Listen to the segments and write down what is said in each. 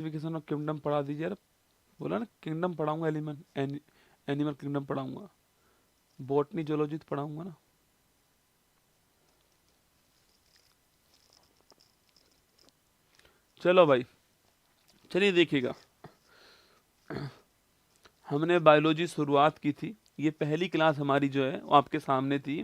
Classification of kingdom पढ़ा दीजिए यार। बोला ना किंगडम पढ़ाऊंगा, एनिमल किंगडम पढ़ाऊंगा, बॉटनी जूलॉजी तो पढ़ाऊंगा ना। चलो भाई, चलिए देखिएगा, हमने बायोलॉजी शुरुआत की थी, ये पहली क्लास हमारी जो है वो आपके सामने थी,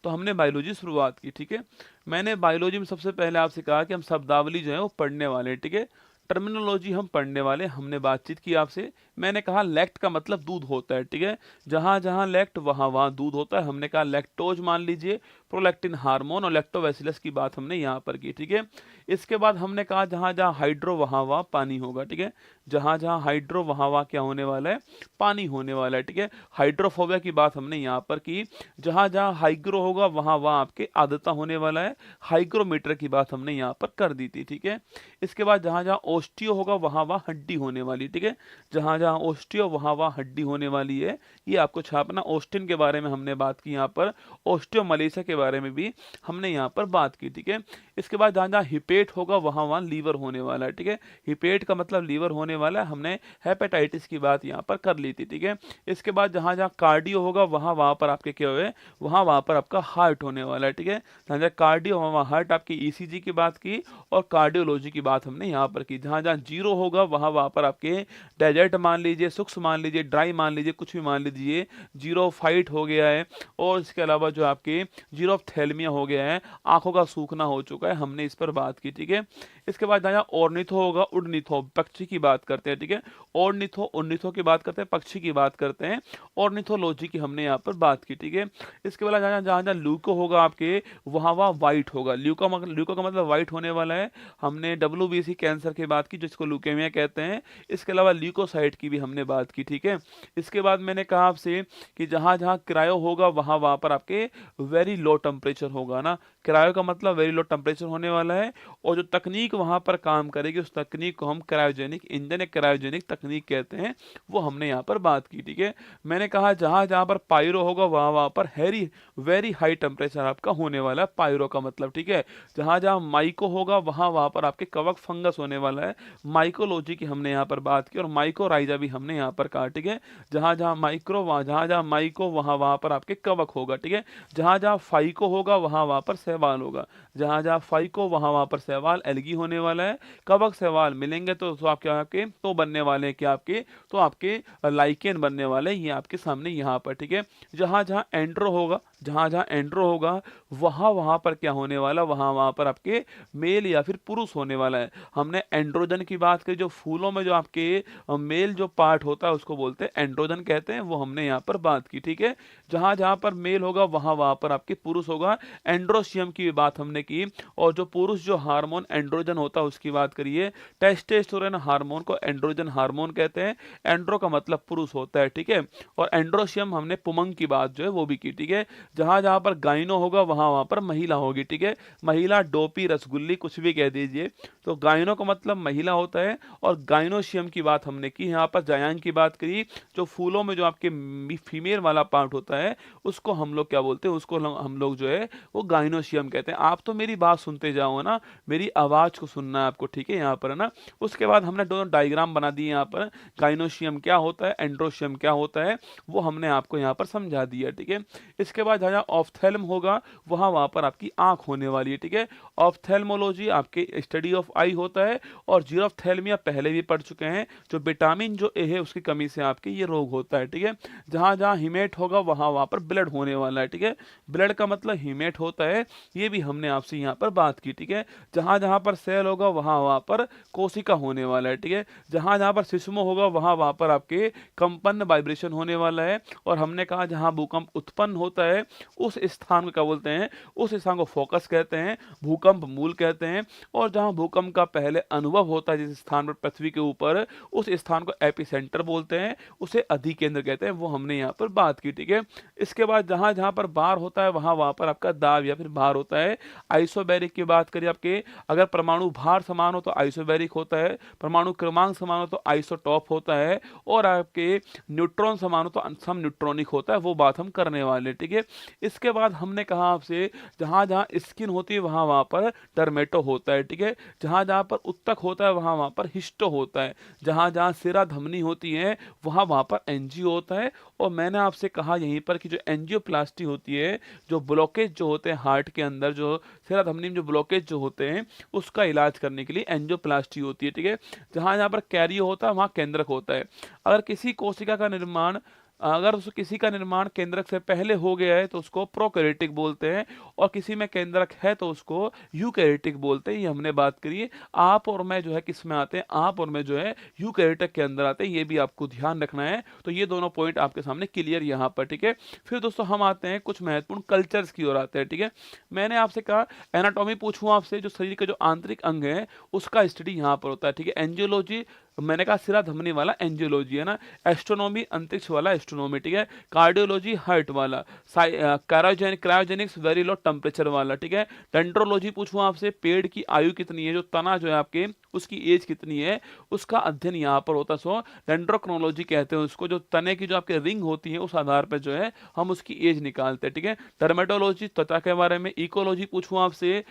तो हमने बायोलॉजी शुरुआत की, ठीक है। मैंने बायोलॉजी में सबसे पहले आपसे कहा कि हम शब्दावली जो है वो पढ़ने वाले हैं, ठीक है। टर्मिनोलॉजी हम पढ़ने वाले, हमने बातचीत की आपसे। मैंने कहा लैक्ट का मतलब दूध होता है, ठीक है। जहां जहां लैक्ट वहां वहां दूध होता है। हमने कहा लैक्टोज मान लीजिए, प्रोलैक्टिन हार्मोन, और लैक्टोबैसिलस की बात हमने यहाँ पर की, ठीक है। इसके बाद हमने कहा जहां जहां हाइड्रो वहां वहां पानी होगा, ठीक है। जहां जहां हाइड्रो वहां वहां क्या होने वाला है, पानी होने वाला है, ठीक है। हाइड्रोफोबिया की बात हमने यहाँ पर की। जहां जहां हाइग्रो होगा वहां वहां आपके आर्द्रता होने वाला है, हाइग्रोमीटर की बात हमने यहाँ पर कर दी थी, ठीक है। इसके बाद जहां जहां ओस्टियो होगा वहां वहां हड्डी होने वाली, ठीक है। जहां जहां ओस्टियो वहां वहां हड्डी होने वाली है, ये आपको छापना। ओस्टिन के बारे में हमने बात की यहाँ पर, ओस्टियो मलेशिया के बारे में भी हमने यहाँ पर बात की, ठीक है। इसके बाद जहां जहां हिपेट होगा वहां वहां लीवर होने वाला है, ठीक है। हिपेट का मतलब लीवर होने वाला है, हमने हेपेटाइटिस की बात यहाँ पर कर ली थी, ठीक है। इसके बाद जहां जहां कार्डियो होगा वहां वहां पर आपके क्या हुए, वहां वहां पर आपका हार्ट होने वाला है, ठीक है। जहां जहां कार्डियो वहां वहां हार्ट, आपकी ईसीजी की बात की और कार्डियोलॉजी की बात हमने यहाँ पर की। जहां जहां जीरो होगा वहां वहां पर आपके डेजर्ट मान लीजिए, शुष्क मान लीजिए, ड्राई मान लीजिए, कुछ भी मान लीजिए, जीरो फाइट हो गया है। और इसके अलावा जो आपके जीरो ऑफ थैलेमिया हो गया है, आंखों का सूखना हो चुका है, हमने इस पर बात की, ठीक है। इसके बाद जहाँ ऑर्निथो होगा, उड़निथो पक्षी की बात करते हैं, ठीक है। ऑर्निथो उड़निथो की बात करते हैं, पक्षी की बात करते हैं, ऑर्निथोलॉजी की हमने यहाँ पर बात की, ठीक है। इसके बाद जहाँ जहाँ जहाँ ल्यूको होगा आपके वहाँ वहाँ व्हाइट होगा। ल्यूको का मतलब व्हाइट होने वाला है। हमने डब्ल्यूबीसी कैंसर की बात की जिसको ल्यूकेमिया कहते हैं। इसके अलावा ल्यूकोसाइट की भी हमने बात की, ठीक है। इसके बाद मैंने कहा आपसे कि जहाँ जहाँ क्रायो होगा वहाँ वहाँ पर आपके वेरी लो टेम्परेचर होगा ना। क्रायो का मतलब वेरी लो टेम्परेचर होने वाला है। और जो तकनीक वहाँ पर काम करेगी उस तकनीक को हम क्रायोजेनिक इंजन या क्रायोजेनिक तकनीक कहते हैं, वो हमने यहाँ पर बात की, ठीक है। मैंने कहा जहाँ जहाँ पर पायरो होगा वहाँ वहाँ पर हैरी वेरी हाई टेम्परेचर आपका होने वाला है, पायरो का मतलब, ठीक है। जहाँ जहाँ माइको होगा वहाँ वहाँ पर आपके कवक फंगस होने वाला है, माइकोलॉजी की हमने यहाँ पर बात की। और माइकोराइजा भी हमने यहाँ पर कहा, ठीक है। जहाँ जहाँ माइक्रो वहाँ जहाँ जहाँ माइको वहाँ वहाँ पर आपके कवक होगा, ठीक है। जहाँ जहाँ फाइको होगा वहाँ वहाँ पर शैवाल होगा। जहाँ जहाँ फाइको वहाँ वहाँ पर शैवाल एल्गी होने वाला है। कवक शैवाल मिलेंगे तो आप क्या आपके तो बनने वाले हैं, क्या आपके तो आपके लाइकेन बनने वाले हैं, ये आपके सामने यहाँ पर, ठीक है। जहाँ जहाँ एंड्रो होगा, जहाँ जहाँ एंड्रो होगा वहाँ वहाँ पर क्या होने वाला, वहाँ वहाँ पर आपके मेल या फिर पुरुष होने वाला है। हमने एंड्रोजन की बात करी, जो फूलों में जो आपके मेल जो पार्ट होता है उसको बोलते हैं एंड्रोजन कहते हैं, वो हमने यहाँ पर बात की, ठीक है। जहाँ जहाँ पर मेल होगा वहाँ वहाँ पर आपके पुरुष होगा, एंड्रोशियम की बात हमने की। और जो पुरुष जो हार्मोन एंड्रोजन होता है उसकी बात करिए, टेस्टोस्टेरोन हार्मोन को एंड्रोजन हार्मोन कहते हैं। एंड्रो का मतलब पुरुष होता है, ठीक है। और एंड्रोशियम हमने पुमंग की बात जो है वो भी की, ठीक है। जहां जहां पर गाइनो होगा वहां वहां पर महिला होगी, ठीक है। महिला, डोपी, रसगुल्ली, कुछ भी कह दीजिए, तो गाइनो का मतलब महिला होता है। और गाइनोशियम की बात हमने की, यहाँ पर जायांग की बात करी, जो फूलों में जो आपके फीमेल वाला पार्ट होता है उसको हम लोग क्या बोलते हैं, उसको हम लोग जो है वो गाइनोशियम कहते हैं। आप तो मेरी बात सुनते जाओ ना, मेरी आवाज को सुनना है आपको, ठीक है, यहाँ पर है ना। उसके बाद हमने दोनों डायग्राम बना दिए यहाँ पर, गाइनोशियम क्या होता है, एंड्रोशियम क्या होता है, वो हमने आपको यहाँ पर समझा दिया, ठीक है। इसके बाद जहाँ ऑफ्थेल्म होगा वहाँ वहाँ पर आपकी आंख होने वाली है, ठीक है। ऑफ्थेल्मोलॉजी आपके स्टडी ऑफ आई होता है। और जीरोफ्थेल्मिया पहले भी पढ़ चुके हैं, जो विटामिन जो ए है उसकी कमी से आपके ये रोग होता है, ठीक है। जहाँ जहाँ हिमेट होगा वहाँ वहाँ पर ब्लड होने वाला है, ठीक है। ब्लड का मतलब हिमेट होता है, ये भी हमने आपसे यहाँ पर बात की, ठीक है। जहाँ जहाँ पर सेल होगा वहाँ वहाँ पर कोशिका होने वाला है, ठीक है। जहाँ जहाँ पर सिस्मो होगा वहाँ वहाँ पर आपके कंपन वाइब्रेशन होने वाला है। और हमने कहा जहाँ भूकंप उत्पन्न होता है उस स्थान को क्या बोलते हैं, उस स्थान को फोकस कहते हैं, भूकंप मूल कहते हैं। और जहाँ भूकंप का पहले अनुभव होता है जिस स्थान पर पृथ्वी के ऊपर, उस स्थान को एपिसेंटर बोलते हैं, उसे अधिकेंद्र कहते हैं, वो हमने यहाँ पर बात की, ठीक है। इसके बाद जहाँ जहाँ पर बार होता है वहाँ वहाँ पर आपका दाब या फिर भार होता है। आइसोबैरिक आइसोबैरिक की बात करें आपके, अगर परमाणु भार समान हो तो आइसोबैरिक होता है, परमाणु क्रमांक समान हो तो आइसोटॉप होता है, और आपके न्यूट्रॉन समान हो तो सम न्यूट्रॉनिक होता है। वो बात हम करने वाले, ठीक है। इसके बाद हमने कहा आपसे, जहां जहां स्किन होती है वहां वहां पर टर्मेटो होता है, ठीक है। जहां जहां पर उत्तक होता है वहां वहां पर हिस्टो होता है, जहां जहां सिरा धमनी होती है वहां वहां पर एंजियो होता है। और मैंने आपसे कहा यहीं पर कि जो एंजियोप्लास्टी होती है, जो ब्लॉकेज जो होते हैं हार्ट के अंदर, जो सिरा धमनी में जो ब्लॉकेज जो होते हैं उसका इलाज करने के लिए एंजियोप्लास्टी होती है, ठीक है। जहां जहां पर कैरियो होता है वहां केंद्रक होता है। अगर किसी कोशिका का निर्माण अगर उस किसी का निर्माण केंद्रक से पहले हो गया है तो उसको प्रोकैरियोटिक बोलते हैं, और किसी में केंद्रक है तो उसको यूकैरियोटिक बोलते हैं। ये हमने बात करी है। आप और मैं जो है किस में आते हैं, आप और मैं जो है यूकैरियोटिक के अंदर आते हैं, ये भी आपको ध्यान रखना है। तो ये दोनों पॉइंट आपके सामने क्लियर यहाँ पर, ठीक है। फिर दोस्तों हम आते हैं कुछ महत्वपूर्ण कल्चर्स की ओर आते हैं, ठीक है। मैंने आपसे कहा एनाटॉमी पूछूं आपसे, जो शरीर के जो आंतरिक अंग है उसका स्टडी यहाँ पर होता है, ठीक है। एंजियोलॉजी मैंने कहा सिरा धमनी वाला एंजियोलॉजी है ना, एस्ट्रोनॉमी अंतरिक्ष वाला एस्ट्रोनॉमी, ठीक है। कार्डियोलॉजी हार्ट वाला, क्रायोजेनिक्स वेरी लो टेम्परेचर वाला, ठीक है। डेंड्रोलॉजी पूछूं आपसे, पेड़ की आयु कितनी है, जो तना जो है आपके उसकी एज कितनी है, उसका अध्ययन यहाँ पर होता है। सो डेंड्रोक्रोनोलॉजी कहते हैं उसको, जो तने की जो आपके रिंग होती है उस आधार पर जो है हम उसकी एज निकालते हैं, ठीक है। डर्मेटोलॉजी त्वचा के बारे में। इकोलॉजी पूछूं आपसे,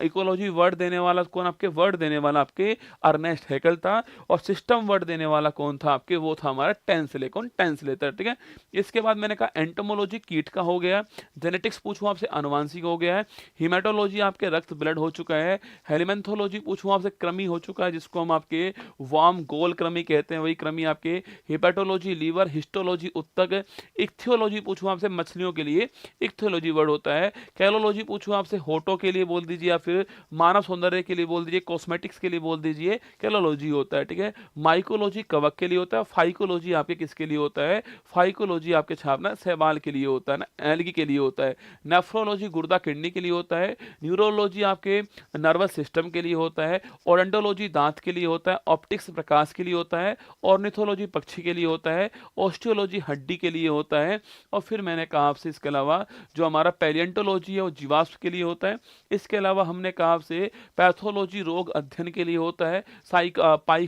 इकोलॉजी वर्ड देने वाला कौन, आपके वर्ड देने वाला आपके अर्नेस्ट हैकेल था। और सिस्टम वर्ड देने वाला कौन था आपके, वो था हमारा टेंसले, कौन टेंसलेटर, ठीक है। इसके बाद मैंने कहा एंटोमोलॉजी कीट का हो गया। जेनेटिक्स पूछूं आपसे, अनुवांशिक हो गया है। हिमेटोलॉजी आपके रक्त ब्लड हो चुका है। हेलिमेंथोलॉजी पूछूं आपसे, कृमि हो चुका है, जिसको हम आपके वार्म गोल कृमि कहते हैं, वही कृमि आपके। हिपेटोलॉजी लीवर, हिस्टोलॉजी उत्तक। इक्थियोलॉजी पूछूं आपसे, मछलियों के लिए इक्थियोलॉजी वर्ड होता है। कैलोलॉजी पूछूं आपसे, होठों के लिए बोल दीजिए, या फिर मानव सौंदर्य के लिए बोल दीजिए, कॉस्मेटिक्स के लिए बोल दीजिए, कैलोलॉजी होता है, ठीक है। माइकोलॉजी कवक के लिए होता है। फाइकोलॉजी आपके किसके लिए होता है, फाइकोलॉजी आपके छापना शैवाल के लिए होता है ना, एल्गी के लिए होता है। नेफ्रोलॉजी गुर्दा किडनी के लिए होता है। न्यूरोलॉजी आपके नर्वस सिस्टम के लिए होता है। ओडेंटोलॉजी दांत के लिए होता है। ऑप्टिक्स प्रकाश के लिए होता है। ऑर्निथोलॉजी पक्षी के लिए होता है। ऑस्टियोलॉजी हड्डी के लिए होता है। और फिर मैंने कहा आपसे इसके अलावा जो हमारा पैलियंटोलॉजी है वो जीवाश्म के लिए होता है। इसके अलावा हमने कहा आपसे पैथोलॉजी रोग अध्ययन के लिए होता है।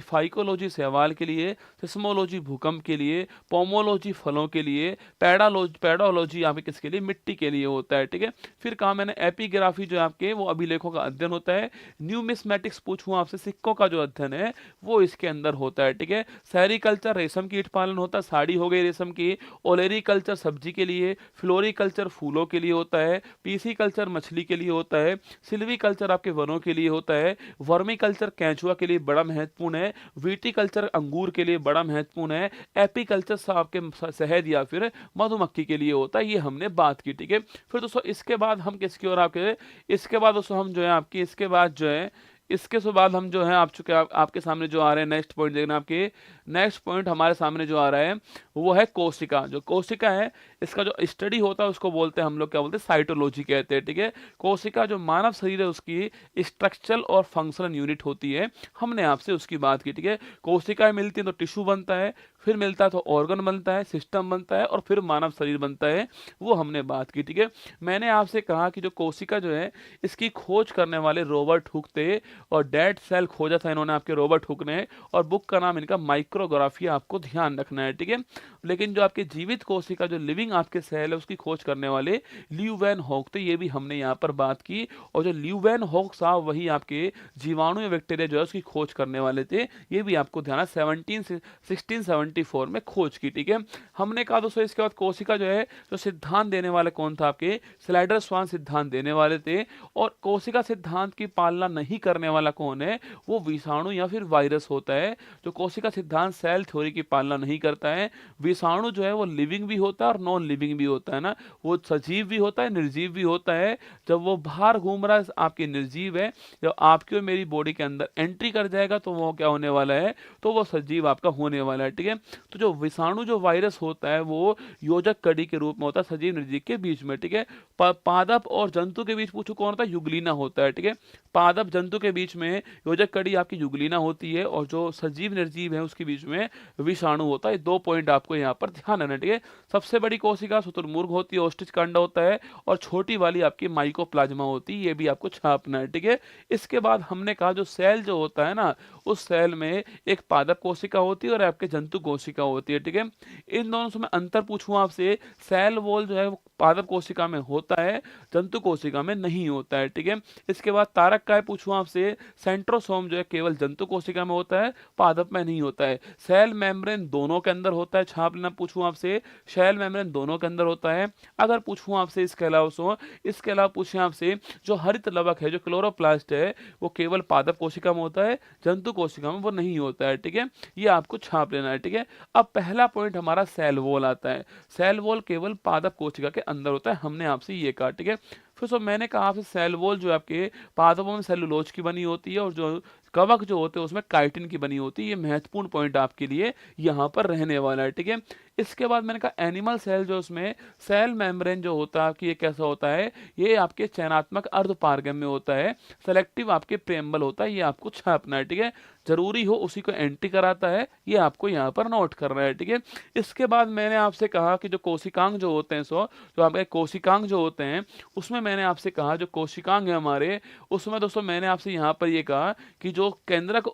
फाइकोलॉजी शैवाल के लिए। सिस्मोलॉजी भूकंप के लिए। पोमोलॉजी फलों के लिए। पेडोलॉजी आपके किसके लिए, मिट्टी के लिए होता है, ठीक है। फिर कहा मैंने एपिग्राफी जो आपके वो अभिलेखों का अध्ययन होता है। न्यूमिस्मेटिक्स पूछूं आपसे, सिक्कों का जो अध्ययन है वो इसके अंदर होता है, ठीक है। सेरिकल्चर रेशम कीट पालन होता है, साड़ी हो गई रेशम की। ओलेरिकल्चर सब्जी के लिए। फ्लोरिकल्चर फूलों के लिए होता है। पीसी कल्चर मछली के लिए होता है। सिल्वीकल्चर आपके वनों के लिए होता है। वर्मिकल्चर केंचुआ के लिए बड़ा महत्वपूर्ण है। विटिकल्चर अंगूर के लिए बड़ा महत्वपूर्ण है। एपीकल्चर आपके शहद या फिर मधुमक्खी के लिए होता है। ये हमने बात की, ठीक है। फिर दोस्तों इसके बाद हम किसकी ओर आपके, इसके बाद दोस्तों हम जो है आपकी, इसके बाद जो है इसके बाद हम जो है आप चुके आपके सामने जो आ रहे हैं नेक्स्ट पॉइंट देखना, आपके नेक्स्ट पॉइंट हमारे सामने जो आ रहा है वो है कोशिका। जो कोशिका है इसका जो स्टडी होता है उसको बोलते हैं हम लोग, क्या बोलते हैं, साइटोलॉजी कहते हैं, ठीक है। कोशिका जो मानव शरीर है उसकी स्ट्रक्चरल और फंक्शनल यूनिट होती है, हमने आपसे उसकी बात की, ठीक है। कोशिकाएं मिलती हैं तो टिश्यू बनता है, फिर मिलता है तो ऑर्गन बनता है, सिस्टम बनता है, और फिर मानव शरीर बनता है, वो हमने बात की, ठीक है। मैंने आपसे कहा कि जो कोशिका जो है इसकी खोज करने वाले रॉबर्ट हुक थे, और डेड सेल खोजा था इन्होंने आपके रॉबर्ट हुक ने, और बुक का नाम इनका माइक्रोग्राफी, आपको ध्यान रखना है, ठीक है। लेकिन जो आपके जीवित कोशिका जो लिविंग आपके सेल है उसकी खोज करने वाले ल्यू वैन हॉक थे, ये भी हमने यहाँ पर बात की। और जो ल्यू वैन हॉक साहब वही आपके जीवाणु या बैक्टीरिया जो है उसकी खोज करने वाले थे, ये भी आपको ध्यान है। 1674 में खोज की, ठीक है। हमने कहा दोस्तों इसके बाद कोशिका जो है जो सिद्धांत देने वाले कौन था आपके, स्लाइडर स्वान सिद्धांत देने वाले थे। और कोशिका सिद्धांत की पालना नहीं करने वाला कौन है, वो विषाणु या फिर वायरस होता है। जो कोशिका सिद्धांत सेल थ्योरी की पालना नहीं करता है। विषाणु जो है वो लिविंग भी होता है और नॉन लिविंग भी होता है ना, वो सजीव भी होता है, निर्जीव भी होता है। जब वो बाहर घूम रहा है आपकी निर्जीव है, जब आपकी और मेरी बॉडी के अंदर एंट्री कर जाएगा तो वो क्या होने वाला है, तो वो सजीव आपका होने वाला है, ठीक है। तो जो विषाणु जो वायरस होता है वो योजक कड़ी के रूप में होता है सजीव निर्जीव के बीच में, ठीक है। पादप और जंतु के बीच पूछो कौन होता है, युगलीना होता है, ठीक है। पादप जंतु के के बीच में योजक कड़ी आपकी युगलीना होती है और जो सजीव निर्जीव है उसके बीच में विषाणु होता है। 2 पॉइंट आपको यहाँ पर ध्यान रखना है, ठीक है। सबसे बड़ी कोशिका शुतुरमुर्ग होती है, ओस्ट्रिच कांडा होता है, और छोटी वाली आपकी माइकोप्लाज्मा होती है, ये भी आपको छापना है, ठीक है। इसके बाद हमने कहा जो सेल जो होता है ना, उस सेल में एक पादप कोशिका होती है और आपके जंतु कोशिका होती है, ठीक है। इन दोनों से मैं अंतर पूछूं आपसे, सेल वॉल जो है वो पादप कोशिका में होता है, जंतु कोशिका में नहीं होता है, ठीक है। इसके बाद तारक काय पूछूं आपसे, सेंट्रोसोम जो है केवल जंतु कोशिका में होता है, पादप में नहीं होता है। सेल मेम्ब्रेन दोनों के अंदर होता है, छाप लेना पूछूं आपसे, सेल मेम्ब्रेन दोनों के अंदर होता है। अगर पूछूं आपसे इसके अलावा पूछें आपसे, जो हरित लवक है, जो क्लोरोप्लास्ट है, वो केवल पादप कोशिका में होता है, जंतु कोशिका में वो नहीं होता है, ठीक है। ये आपको छाप लेना है, ठीक है। अब पहला पॉइंट हमारा सेल वॉल आता है। सेल वॉल केवल पादप कोशिका के अंदर होता है, हमने आपसे ये कहा, ठीक है। फिर सो मैंने कहा आपसे सेल वॉल जो आपके पादपों में सेलुलोज की बनी होती है और जो कवक जो होते हैं उसमें काइटिन की बनी होती है। ये महत्वपूर्ण पॉइंट आपके लिए यहाँ पर रहने वाला है, ठीक है। इसके बाद मैंने कहा एनिमल सेल जो उसमें सेल मेम्ब्रेन जो होता है आपकी, ये कैसा होता है, ये आपके चयनात्मक अर्धपारगम्य होता है, सेलेक्टिव आपके प्रेम्बल होता है, ये आपको छापना है, ठीक है। जरूरी हो उसी को एंटी कराता है, ये आपको यहाँ पर नोट करना है, ठीक है। इसके बाद मैंने आपसे कहा कि जो कोशिकांग जो होते हैं, जो आपके कोशिकांग जो होते हैं, उसमें मैंने आपसे कहा जो कोशिकांग है हमारे, उसमें दोस्तों मैंने आपसे यहाँ पर ये कहा कि जो केंद्रक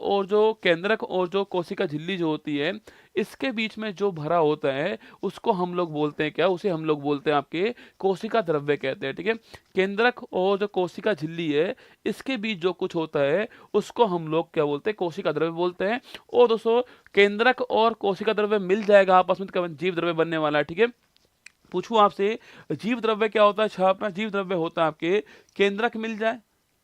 और जो कोशिका झिल्ली जो होती है, इसके बीच में जो भरा होता है उसको हम लोग बोलते हैं क्या, उसे हम लोग बोलते हैं आपके कोशिका द्रव्य कहते हैं, ठीक है। केंद्रक और जो कोशिका झिल्ली है, इसके बीच जो कुछ होता है उसको हम लोग क्या बोलते हैं, कोशिका द्रव्य बोलते हैं। और दोस्तों केंद्रक और कोशिका द्रव्य मिल जाएगा आपस में, तो जीव द्रव्य बनने वाला है, ठीक है। पूछूं आपसे जीव द्रव्य क्या होता है, छापना, जीव द्रव्य होता है आपके केंद्रक मिल जाए,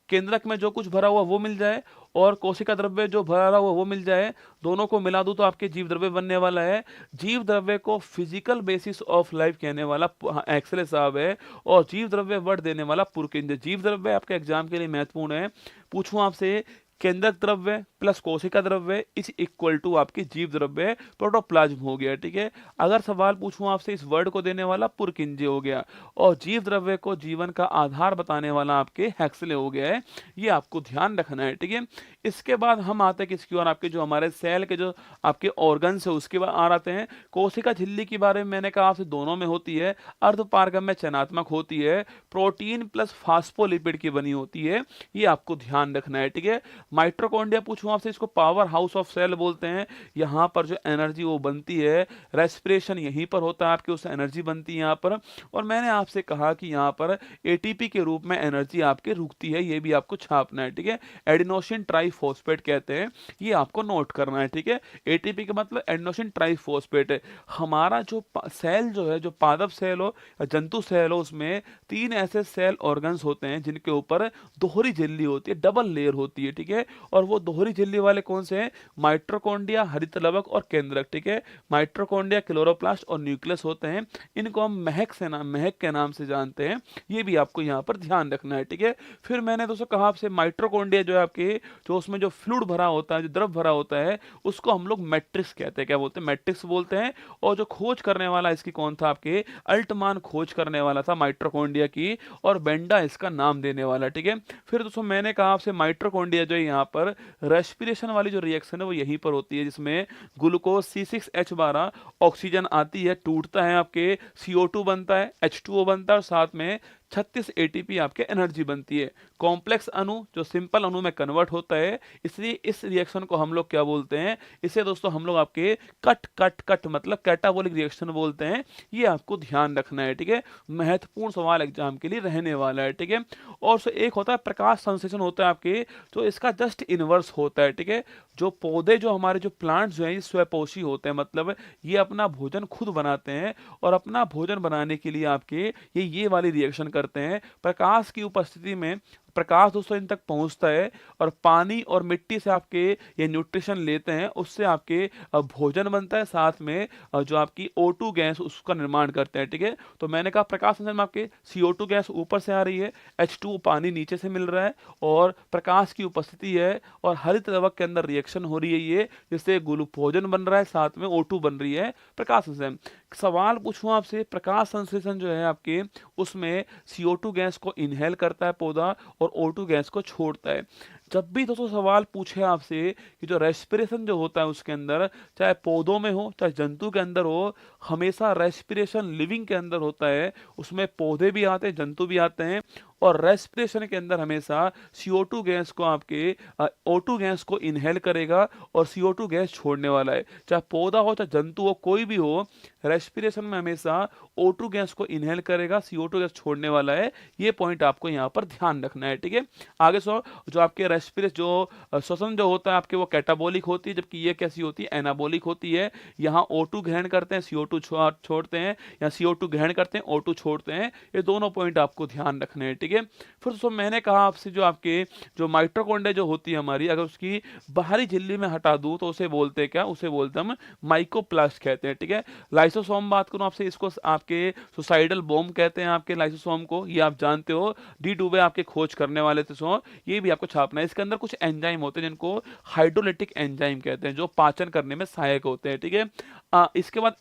केंद्रक में जो कुछ भरा हुआ वो मिल जाए, और कोशिका द्रव्य जो भरा हुआ वो मिल जाए, दोनों को मिला दूं तो आपके जीव द्रव्य बनने वाला है। जीव द्रव्य को फिजिकल बेसिस ऑफ लाइफ कहने वाला एक्सरे साहब है, और जीव द्रव्य वर्ड देने वाला पुरकिंज। जीव द्रव्य आपके एग्जाम के लिए महत्वपूर्ण है। पूछूं आपसे केंद्रक द्रव्य प्लस कोशिका द्रव्य इज इक्वल टू आपकी जीव द्रव्य प्रोटोप्लाज्म हो गया, ठीक है। अगर सवाल पूछूं आपसे, इस वर्ड को देने वाला पुरकिंजे हो गया, और जीव द्रव्य को जीवन का आधार बताने वाला आपके हेक्सले हो गया है, ये आपको ध्यान रखना है, ठीक है। इसके बाद हम आते हैं किसकी ओर, आपके जो हमारे सेल के जो आपके ऑर्गन्स है उसके बाद आ आते हैं। कोशिका झिल्ली के बारे में मैंने कहा आपसे दोनों में होती है, अर्धपारगम्य चयनात्मक होती है, प्रोटीन प्लस फास्फोलिपिड की बनी होती है, ये आपको ध्यान रखना है, ठीक है। माइटोकॉन्ड्रिया पूछूं आपसे, इसको पावर हाउस ऑफ सेल बोलते हैं। यहाँ पर जो एनर्जी वो बनती है, रेस्पिरेशन यहीं पर होता है आपके, उससे एनर्जी बनती है यहाँ पर। और मैंने आपसे कहा कि यहाँ पर एटीपी के रूप में एनर्जी आपके रुकती है, ये भी आपको छापना है, ठीक है। एडिनोसिन ट्राइफॉस्फेट कहते हैं, ये आपको नोट करना है, ठीक है। एटीपी का मतलब एडिनोसिन ट्राइफॉस्फेट है। हमारा जो सेल जो है, जो पादप सेल हो या जंतु सेल हो, उसमें 3 ऐसे सेल ऑर्गन्स होते हैं जिनके ऊपर दोहरी झिल्ली होती है, डबल लेयर होती है, ठीक है। और वो दोहरी झिल्ली वाले कौन से हैं, माइटोकॉन्ड्रिया, हरित लवक और केंद्रक, ठीक है। माइटोकॉन्ड्रिया, क्लोरोप्लास्ट और न्यूक्लियस होते हैं, इनको हम महक के नाम से जानते हैं, ये भी आपको यहाँ पर ध्यान रखना है, ठीक है। फिर मैंने दोस्तों कहा आपसे माइटोकॉन्ड्रिया जो है आपके, जो उसमें जो फ्लूइड भरा होता है, जो द्रव भरा होता है, उसको हम लोग मैट्रिक्स कहते हैं, क्या बोलते हैं, मैट्रिक्स बोलते हैं। और जो खोज करने वाला इसकी कौन था, आपके अल्टमान खोज करने वाला था माइटोकॉन्ड्रिया की, और बेंडा इसका नाम देने वाला, ठीक है। फिर दोस्तों मैंने कहा आपसे माइटोकॉन्ड्रिया जो है यहाँ पर रेस्पिरेशन वाली जो रिएक्शन है वो यहीं पर होती है, जिसमें ग्लूकोज C6H12 ऑक्सीजन आती है, टूटता है, आपके CO2 बनता है, H2O बनता है, और साथ में 36 ATP आपके एनर्जी बनती है। कॉम्प्लेक्स अणु जो सिंपल अणु में कन्वर्ट होता है, इसलिए इस रिएक्शन को हम लोग क्या बोलते हैं, इसे दोस्तों हम लोग आपके कट मतलब कैटाबॉलिक रिएक्शन बोलते हैं, ये आपको ध्यान रखना है, ठीक है। महत्वपूर्ण सवाल एग्जाम के लिए रहने वाला है, ठीक है। और एक होता है प्रकाश संश्लेषण होता है आपके, तो इसका जस्ट इनवर्स होता है, ठीक है। जो पौधे, जो हमारे जो प्लांट्स जो हैं, ये स्वपोषी होते हैं, मतलब ये अपना भोजन खुद बनाते हैं, और अपना भोजन बनाने के लिए आपके ये वाली रिएक्शन करते हैं। प्रकाश की उपस्थिति में प्रकाश दोस्तों इन तक पहुंचता है, और पानी और मिट्टी से आपके ये न्यूट्रिशन लेते हैं, उससे आपके भोजन बनता है, साथ में जो आपकी O2 गैस उसका निर्माण करते हैं, ठीक है। तो मैंने कहा प्रकाश संश्लेषण में आपके CO2 गैस ऊपर से आ रही है, H2 पानी नीचे से मिल रहा है, और प्रकाश की उपस्थिति है, और हरित लवक के अंदर रिएक्शन हो रही है, ये जिससे भोजन बन रहा है, साथ में O2 बन रही है, प्रकाश संश्लेषण। सवाल पूछूं आपसे, प्रकाश संश्लेषण जो है आपके, उसमें CO2 गैस को इनहेल करता है पौधा, और O2 गैस को छोड़ता है। जब भी दोस्तों सवाल पूछे आपसे कि जो रेस्पिरेशन जो होता है उसके अंदर, चाहे पौधों में हो चाहे जंतु के अंदर हो, हमेशा रेस्पिरेशन लिविंग के अंदर होता है। उसमें पौधे भी आते हैं, जंतु भी आते हैं, और रेस्पिरेशन के अंदर हमेशा CO2 गैस को आपके O2 गैस को इनहेल करेगा और CO2 गैस छोड़ने वाला है। चाहे पौधा हो चाहे जंतु हो, कोई भी हो, रेस्पिरेशन में हमेशा O2 गैस को इनहेल करेगा, CO2 गैस छोड़ने वाला है। ये पॉइंट आपको यहाँ पर ध्यान रखना है, ठीक है। आगे जो आपके रेस्पिरेशन जो श्वसन जो होता है आपके, वो कैटाबोलिक होती है, जबकि ये कैसी होती है, एनाबोलिक होती है। यहाँ O2 ग्रहण करते हैं, CO2 छोड़ते हैं, या CO2 ग्रहण करते हैं, O2 छोड़ते हैं। ये दोनों पॉइंट आपको ध्यान रखने हैं, ठीक है। फिर दोस्तों मैंने कहा आपसे जो आपके जो माइटोकॉन्ड्रिया जो होती है हमारी, अगर उसकी बाहरी झिल्ली में हटा दूं तो उसे बोलते हैं क्या, उसे बोलते हम माइकोप्लास्ट कहते हैं, ठीक है। लाइसोसोम बात करूं आपसे, इसको आपके सुसाइडल बॉम्ब कहते हैं आपके लाइसोसोम को, ये आप जानते हो। डी डुबे आपके खोज करने वाले थे, सो ये भी आपको छापना है। इसके अंदर कुछ एंजाइम होते हैं जिनको हाइड्रोलिटिक एंजाइम कहते हैं, जो पाचन करने में सहायक होते हैं, ठीक है। इसके बाद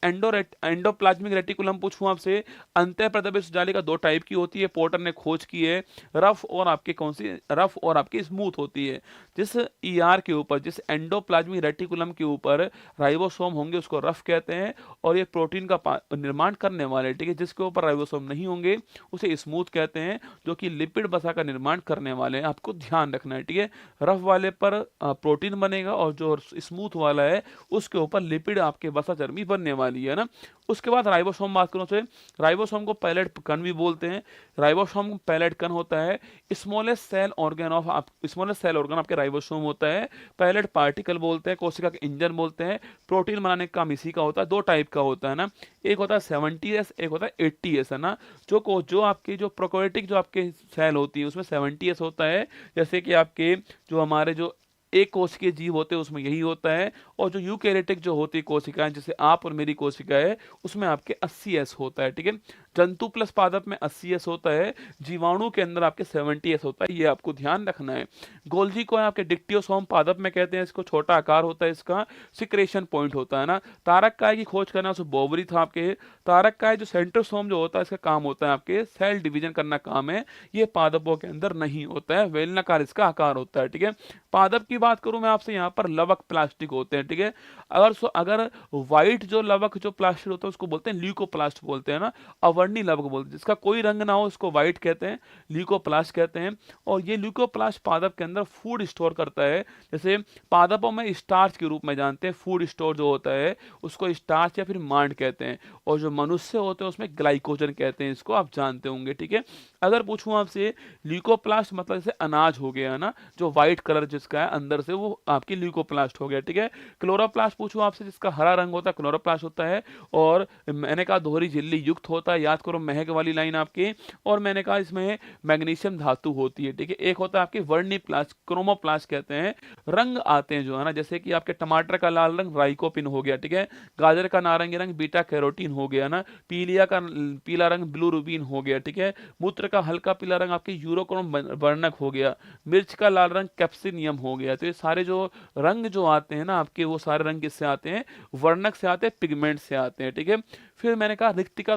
एंडोप्लाज्मिक रेटिकुलम पूछूं आपसे, अंतःप्रदेश जालिका दो टाइप की होती है, पोर्टर ने खोज की है। रफ और आपकी कौन सी, रफ और आपकी स्मूथ होती है। जिस ER के ऊपर, जिस एंडोप्लाज्मिक रेटिकुलम के ऊपर राइबोसोम होंगे उसको रफ कहते हैं, और ये प्रोटीन का निर्माण करने वाले, ठीक है। जिसके ऊपर राइबोसोम नहीं होंगे उसे स्मूथ कहते हैं, जो कि लिपिड बसा का निर्माण करने वाले हैं। आपको ध्यान रखना है, ठीक है। रफ वाले पर प्रोटीन बनेगा, और जो स्मूथ वाला है उसके ऊपर लिपिड आपके वसा चर्बी बनने वाली है ना। उसके बाद राइबोसोम बात करूं तो राइबोसोम को पैलेट कण भी बोलते हैं। राइबोसोम पैलेट कण होता है। Smallest cell organ of smallest cell organ आपके राइबोसोम होता है। पैलेट पार्टिकल बोलते हैं, कोशिका के इंजन बोलते हैं। प्रोटीन बनाने का काम इसी का होता है। दो टाइप का होता है ना, एक होता है 70S, एक होता है 80S, है ना। जो आपकी जो प्रोकैरियोटिक जो आपके सेल होती है उसमें 70S होता है, जैसे कि आपके जो हमारे जो एक कोशिकीय जीव होते हैं उसमें यही होता है। और जो यूकैरियोटिक जो होती है कोशिकाएं, जैसे आप और मेरी कोशिका है, उसमें आपके 80S होता है, ठीक है। जंतु प्लस पादप में 80S होता है, जीवाणु के अंदर आपके 70S होता है, ये आपको ध्यान रखना है। गोल्जी को आपके डिक्टियोसोम पादप में कहते हैं, इसको छोटा आकार होता है, इसका सिक्रेशन पॉइंट होता है ना। तारक काय की खोज करना उसे बोवरी था आपके। तारक काय जो सेंट्रोसोम जो होता है, इसका काम होता है आपके सेल डिवीजन करना काम है, ये पादपों के अंदर नहीं होता है, वेलनाकार इसका आकार होता है, ठीक है। पादप की बात करूं मैं आपसे, यहाँ पर लवक प्लास्टिक होते हैं, ठीक है। अगर व्हाइट जो लवक जो प्लास्टिक होता है उसको बोलते हैं ल्यूकोप्लास्ट बोलते हैं ना। अवर्णी लवक बोलते हैं, जिसका कोई रंग ना हो उसको व्हाइट कहते हैं, ल्यूकोप्लास्ट कहते हैं। और ये ल्यूकोप्लास्ट पादप के अंदर फूड स्टोर करता है। जैसे पादपों में स्टार्च के रूप में जानते हैं, फूड स्टोर जो होता है उसको स्टार्च या फिर मांड कहते हैं। और जो मनुष्य होते हैं उसमें ग्लाइकोजन कहते हैं, इसको आप जानते होंगे, ठीक है। अगर पूछूं आपसे, ल्यूकोप्लास्ट मतलब जैसे अनाज हो गया ना, जो व्हाइट कलर जिसका है अंदर से, वो आपकी ल्यूकोप्लास्ट हो गया, ठीक है। क्लोरोप्लास्ट पूछूं आपसे, जिसका हरा रंग होता है, क्लोरोप्लास्ट होता है। और मैंने कहा दोहरी झिल्ली युक्त होता है, याद करो महक वाली लाइन आपकी। और मैंने कहा इसमें मैग्नीशियम धातु होती है, ठीक है। एक होता है आपकी वर्णिप्लास्ट, क्रोमोप्लास्ट कहते हैं। रंग आते हैं जो है ना, जैसे कि आपके टमाटर का लाल रंग राइकोपिन हो गया, ठीक है। गाजर का नारंगी रंग बीटा कैरोटीन हो गया ना। पीला रंग बिलिरुबिन हो गया, ठीक है। मूत्र का हल्का पीला रंग आपकी यूरोक्रोम वर्णक हो गया। मिर्च का लाल रंग कैप्सिनियम हो गया। तो ये सारे जो रंग जो आते हैं ना आपके, वो सारे रंग किससे आते हैं, वर्णक से आते हैं, पिगमेंट से आते हैं, ठीक है। फिर मैंने कहा रिक्तिका,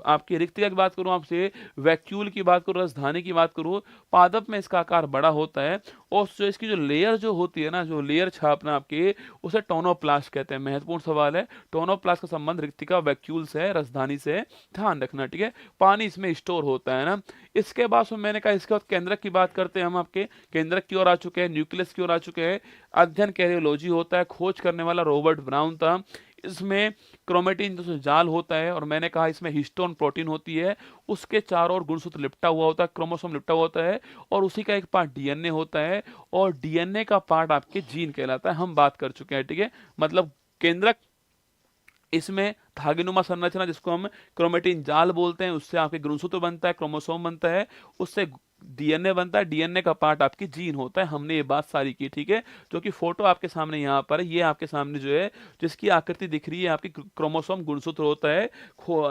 आपकी रिक्तिका की बात करूं आपसे, वैक्यूल की बात करूं, राजधानी की बात करूं, पादप में इसका आकार बड़ा होता है। और जो इसकी जो लेयर जो होती है ना, जो लेयर छापना आपके, उसे टोनोप्लास्ट कहते हैं। महत्वपूर्ण सवाल है, टोनोप्लास्ट का संबंध रिक्तिका वैक्यूल से है, राजधानी से है, ध्यान रखना, ठीक है। पानी इसमें स्टोर होता है ना। इसके बाद मैंने कहा इसके बाद केंद्रक की बात करते हैं हम, आपके केंद्रक की ओर आ चुके हैं, न्यूक्लियस की ओर आ चुके हैं। अध्ययन कैरियोलॉजी होता है, खोज करने वाला रॉबर्ट ब्राउन था। इसमें क्रोमेटिन जो जाल होता है, और मैंने कहा इसमें हिस्टोन प्रोटीन होती है, उसके चारों ओर गुणसूत्र लिपटा हुआ होता है, क्रोमोसोम लिपटा हुआ होता है, और उसी का एक पार्ट डीएनए होता है, और डीएनए का पार्ट आपके जीन कहलाता है। हम बात कर चुके हैं, ठीक है। मतलब केंद्रक, इसमें धागेनुमा संरचना जिसको हम क्रोमेटिन जाल बोलते हैं, उससे आपके गुणसूत्र बनता है, क्रोमोसोम बनता है, उससे डीएनए बनता है, डीएनए का पार्ट आपकी जीन होता है। हमने ये बात सारी की, ठीक है। जो कि फोटो आपके सामने यहाँ पर है, ये आपके सामने जो है जिसकी आकृति दिख रही है आपकी क्रोमोसोम गुणसूत्र होता है।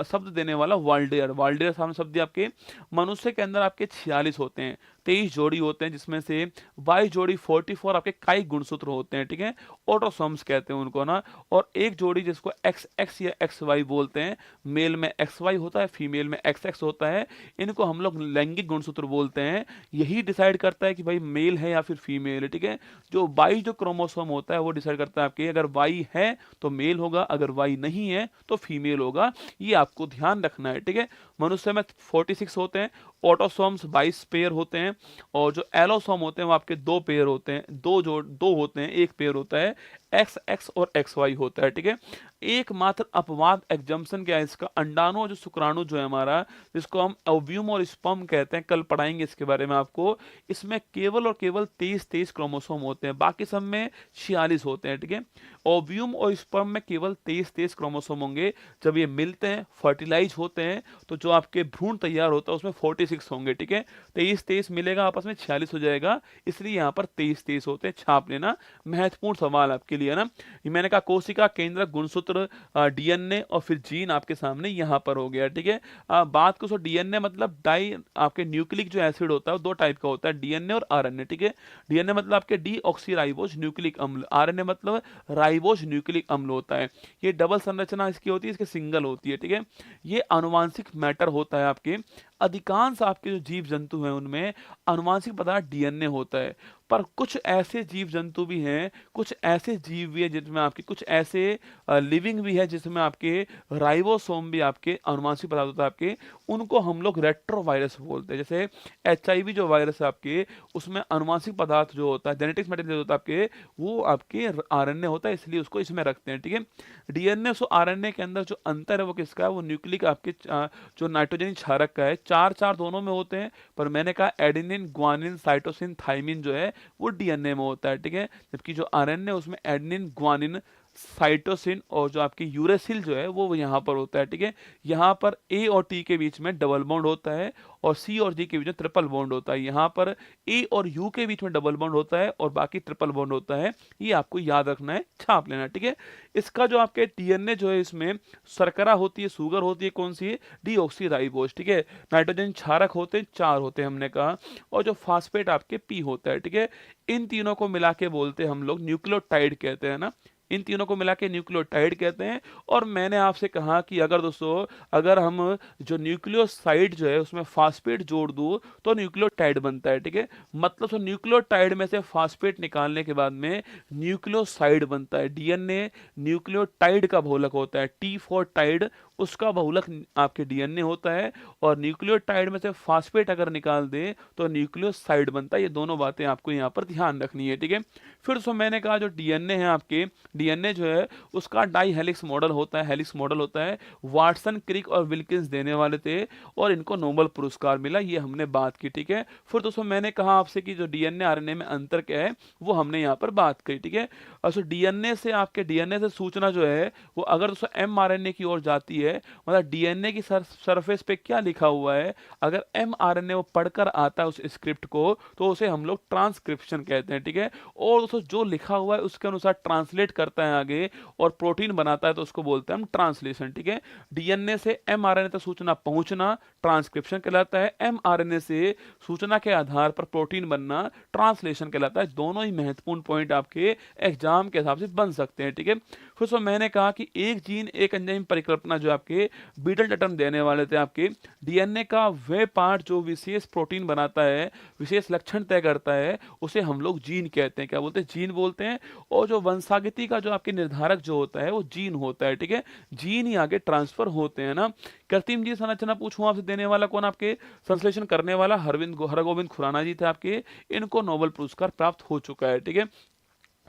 शब्द देने वाला वाल्डेयर, वाल्डेयर सामने शब्द दिया आपके। मनुष्य के अंदर आपके 46 होते हैं। 23 जोड़ी होते हैं, जिसमें से 22 जोड़ी 44 आपके कायिक गुणसूत्र होते हैं, ठीक है, ऑटोसोम्स कहते हैं उनको ना। और एक जोड़ी जिसको एक्स एक्स या एक्स वाई बोलते हैं, मेल में एक्स वाई होता है, फीमेल में एक्स एक्स होता है, इनको हम लोग लैंगिक गुणसूत्र बोलते हैं। यही डिसाइड करता है कि भाई मेल है या फिर फीमेल है, ठीक है। जो वाई जो क्रोमोसोम होता है वो डिसाइड करता है आपके, अगर वाई है तो मेल होगा, अगर वाई नहीं है तो फीमेल होगा। ये आपको ध्यान रखना है, ठीक है। मनुष्य में 46 होते हैं, ऑटोसोम्स 22 पेयर होते हैं, और जो एलोसोम होते हैं वो आपके 2 पेयर होते हैं, दो होते हैं, एक पेयर होता है, एक्स एक्स और एक्स वाई होता है, ठीक है। एकमात्र अपवाद एग्जम्पशन क्या है इसका, अंडाणु जो शुक्राणु जो है हमारा, जिसको हम ओव्यूम और स्पर्म कहते हैं, कल पढ़ाएंगे इसके बारे में आपको। इसमें केवल और केवल 23 क्रोमोसोम होते हैं, बाकी सब में 46 होते हैं, ठीक है। ओव्यूम और स्पर्म में केवल 23 क्रोमोसोम होंगे। जब ये मिलते हैं, फर्टिलाइज होते हैं, तो जो आपके भ्रूण तैयार होता है उसमें 46 होंगे, ठीक है। 23 मिलेगा आपस में 46 हो जाएगा, इसलिए यहाँ पर 23 होते हैं। छाप लेना, महत्वपूर्ण सवाल आपके लिए ना। ये मैंने कहा कोशिका केंद्रक गुणसूत्र, डीएनए और फिर जीन आपके सामने यहाँ पर हो गया, ठीक है। बात को डीएनए मतलब डाई आपके न्यूक्लिक जो एसिड होता है वो 2 टाइप का होता है, डीएनए और आरएनए, ठीक है। डीएनए मतलब आपके डीऑक्सीराइबोज न्यूक्लिक अम्ल, आरएनए मतलब राइबोज न्यूक्लिक अम्ल होता है। ये डबल संरचना इसकी होती है, इसके सिंगल होती है, ठीक है। ये अनुवांशिक मैटर होता है आपके। अधिकांश आपके जो जीव जंतु हैं उनमें अनुवांशिक पदार्थ डीएनए होता है, पर कुछ ऐसे जीव जंतु भी हैं, कुछ ऐसे जीव भी हैं जिसमें आपके, कुछ ऐसे लिविंग भी है जिसमें आपके राइबोसोम भी आपके अनुवांशिक पदार्थ होता है आपके, उनको हम लोग रेट्रोवायरस बोलते हैं। जैसे एचआईवी जो वायरस है आपके, उसमें अनुवांशिक पदार्थ जो होता है, जेनेटिक्स मटेरियल होता है आपके, वो आपके आरएनए होता है, इसलिए उसको इसमें रखते हैं, ठीक है। डीएनए और आरएनए के अंदर जो अंतर है वो किसका है, वो न्यूक्लिक आपके जो नाइट्रोजन क्षारक का है, 4 दोनों में होते हैं, पर मैंने कहा एडेनिन, ग्वानिन, साइटोसिन, थाइमिन जो है वो डीएनए में होता है, ठीक है। जबकि जो आरएनए उसमें एडेनिन, ग्वानिन, साइटोसिन और जो आपकी यूरेसिल जो है वो यहाँ पर होता है, ठीक है। यहाँ पर ए और टी के बीच में डबल बॉन्ड होता है, और सी और जी के बीच में ट्रिपल बॉन्ड होता है। यहाँ पर ए और यू के बीच में डबल बॉन्ड होता है और बाकी ट्रिपल बॉन्ड होता है। ये आपको याद रखना है, छाप लेना, ठीक है। इसका जो आपके डीएनए जो है, इसमें शर्करा होती है, शुगर होती है, कौन सी है, डीऑक्सीराइबोज, ठीक है। नाइट्रोजन क्षारक होते हैं, 4 होते हैं हमने कहा, और जो फास्फेट आपके पी होता है, ठीक है। इन तीनों को मिला के बोलते हैं हम लोग न्यूक्लियोटाइड कहते हैं ना, इन तीनों को मिला के न्यूक्लियोटाइड कहते हैं। और मैंने आपसे कहा कि अगर दोस्तों, अगर हम जो न्यूक्लियोसाइड जो है उसमें फास्फेट जोड़ दूं तो न्यूक्लियोटाइड बनता है, ठीक है। मतलब तो न्यूक्लियोटाइड में से फास्फेट निकालने के बाद में न्यूक्लियोसाइड बनता है। डीएनए न्यूक्लियोटाइड का बहुलक होता है, टी फॉर टाइड, उसका बहुलक आपके डीएनए होता है। और न्यूक्लियोटाइड में से फास्फेट अगर निकाल दें तो न्यूक्लियोसाइड बनता है। ये दोनों बातें आपको यहाँ पर ध्यान रखनी है, ठीक है। फिर दोस्तों मैंने कहा जो डीएनए है आपके, डीएनए जो है उसका डाई हेलिक्स मॉडल होता है, हेलिक्स मॉडल होता है। वाटसन, क्रिक और विल्किंस देने वाले थे और इनको नोबेल पुरस्कार मिला, ये हमने बात की, ठीक है। फिर दोस्तों मैंने कहा आपसे कि जो डीएनए आरएनए में अंतर क्या है वो हमने यहाँ पर बात करी, ठीक है। और डीएनए से आपके, डीएनए से सूचना जो है वो अगर दोस्तों एमआरएनए की ओर जाती है, मतलब डीएनए की सरफेस पे क्या लिखा हुआ है, अगर एमआरएनए वो पढ़कर आता है उस स्क्रिप्ट को, तो उसे हम लोग ट्रांसक्रिप्शन कहते हैं, ठीक है। और दोस्तों जो लिखा हुआ है उसके अनुसार ट्रांसलेट करता है आगे और प्रोटीन बनाता है, तो उसको बोलते हैं हम ट्रांसलेशन, ठीक है। डीएनए से एमआरएनए तक सूचना पहुंचना ट्रांसक्रिप्शन कहलाता है, एमआरएनए से सूचना के आधार पर प्रोटीन बनना ट्रांसलेशन कहलाता है। दोनों ही महत्वपूर्ण पॉइंट आपके एग्जाम के हिसाब से बन सकते हैं, ठीक है। फिर सो मैंने कहा कि एक जीन एक एंजाइम परिकल्पना जो आपके बीटल डटन देने वाले थे आपके, डीएनए का वह पार्ट जो विशेष प्रोटीन बनाता है, विशेष लक्षण तय करता है, उसे हम लोग जीन कहते हैं। क्या बोलते हैं, जीन बोलते हैं। और जो वंशागति का जो आपके निर्धारक जो होता है वो जीन होता है, ठीक है। जीन ही आगे ट्रांसफर होते हैं ना। कृत्रिम जीन संरचना पूछूं आपसे, देने वाला कौन, आपके संश्लेषण करने वाला हरगोविंद खुराना जी थे आपके, इनको नोबेल पुरस्कार प्राप्त हो चुका है, ठीक है।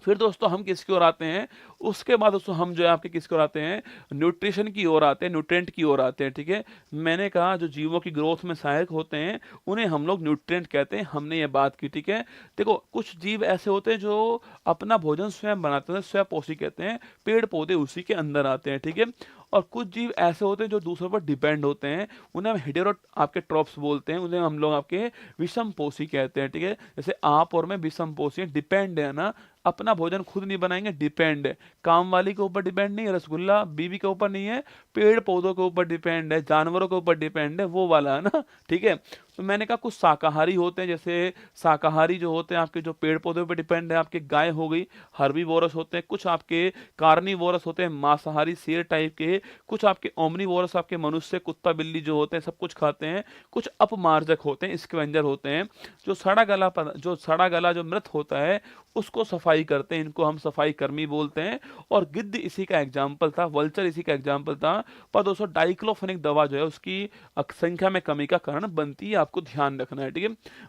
फिर दोस्तों हम किसकी ओर आते हैं, उसके बाद दोस्तों हम जो है आपके किसकी ओर आते हैं, न्यूट्रिशन की ओर आते हैं, न्यूट्रिएंट की ओर आते हैं, ठीक है। मैंने कहा जो जीवों की ग्रोथ में सहायक होते हैं उन्हें हम लोग न्यूट्रिएंट कहते हैं, हमने ये बात की, ठीक है। देखो कुछ जीव ऐसे होते हैं जो अपना भोजन स्वयं बनाते हैं, स्वयंपोषी कहते हैं, पेड़ पौधे उसी के अंदर आते हैं, ठीक है। और कुछ जीव ऐसे होते हैं जो दूसरों पर डिपेंड होते हैं, उन्हें हम हेटेरो आपके ट्रॉप्स बोलते हैं, उन्हें हम लोग आपके विषमपोषी कहते हैं, ठीक है। जैसे आप और मैं विषमपोषी, डिपेंड है ना, अपना भोजन खुद नहीं बनाएंगे, डिपेंड है, काम वाली के ऊपर डिपेंड नहीं है, रसगुल्ला बीवी के ऊपर नहीं है, पेड़ पौधों के ऊपर डिपेंड है, जानवरों के ऊपर डिपेंड है, वो वाला है ना, ठीक है। तो मैंने कहा कुछ शाकाहारी होते हैं, जैसे शाकाहारी जो होते हैं आपके जो पेड़ पौधों पे डिपेंड है, आपके गाय हो गई, हर्बीवोरस होते हैं, कुछ आपके कार्निवोरस होते हैं मांसाहारी शेर टाइप के, कुछ आपके ओमनीवोरस आपके मनुष्य कुत्ता बिल्ली जो होते हैं सब कुछ खाते हैं, कुछ अपमार्जक होते हैं स्कवेंजर होते हैं, जो सड़ा गला जो मृत होता है उसको सफाई करते हैं, इनको हम सफाई कर्मी बोलते हैं। और गिद्ध इसी का एग्जाम्पल था, वल्चर इसी का एग्जाम्पल था। पर दोस्तों डाइक्लोफेनिक दवा जो है उसकी संख्या में कमी का कारण बनती है, आपको ध्यान रखना है, ठीक है।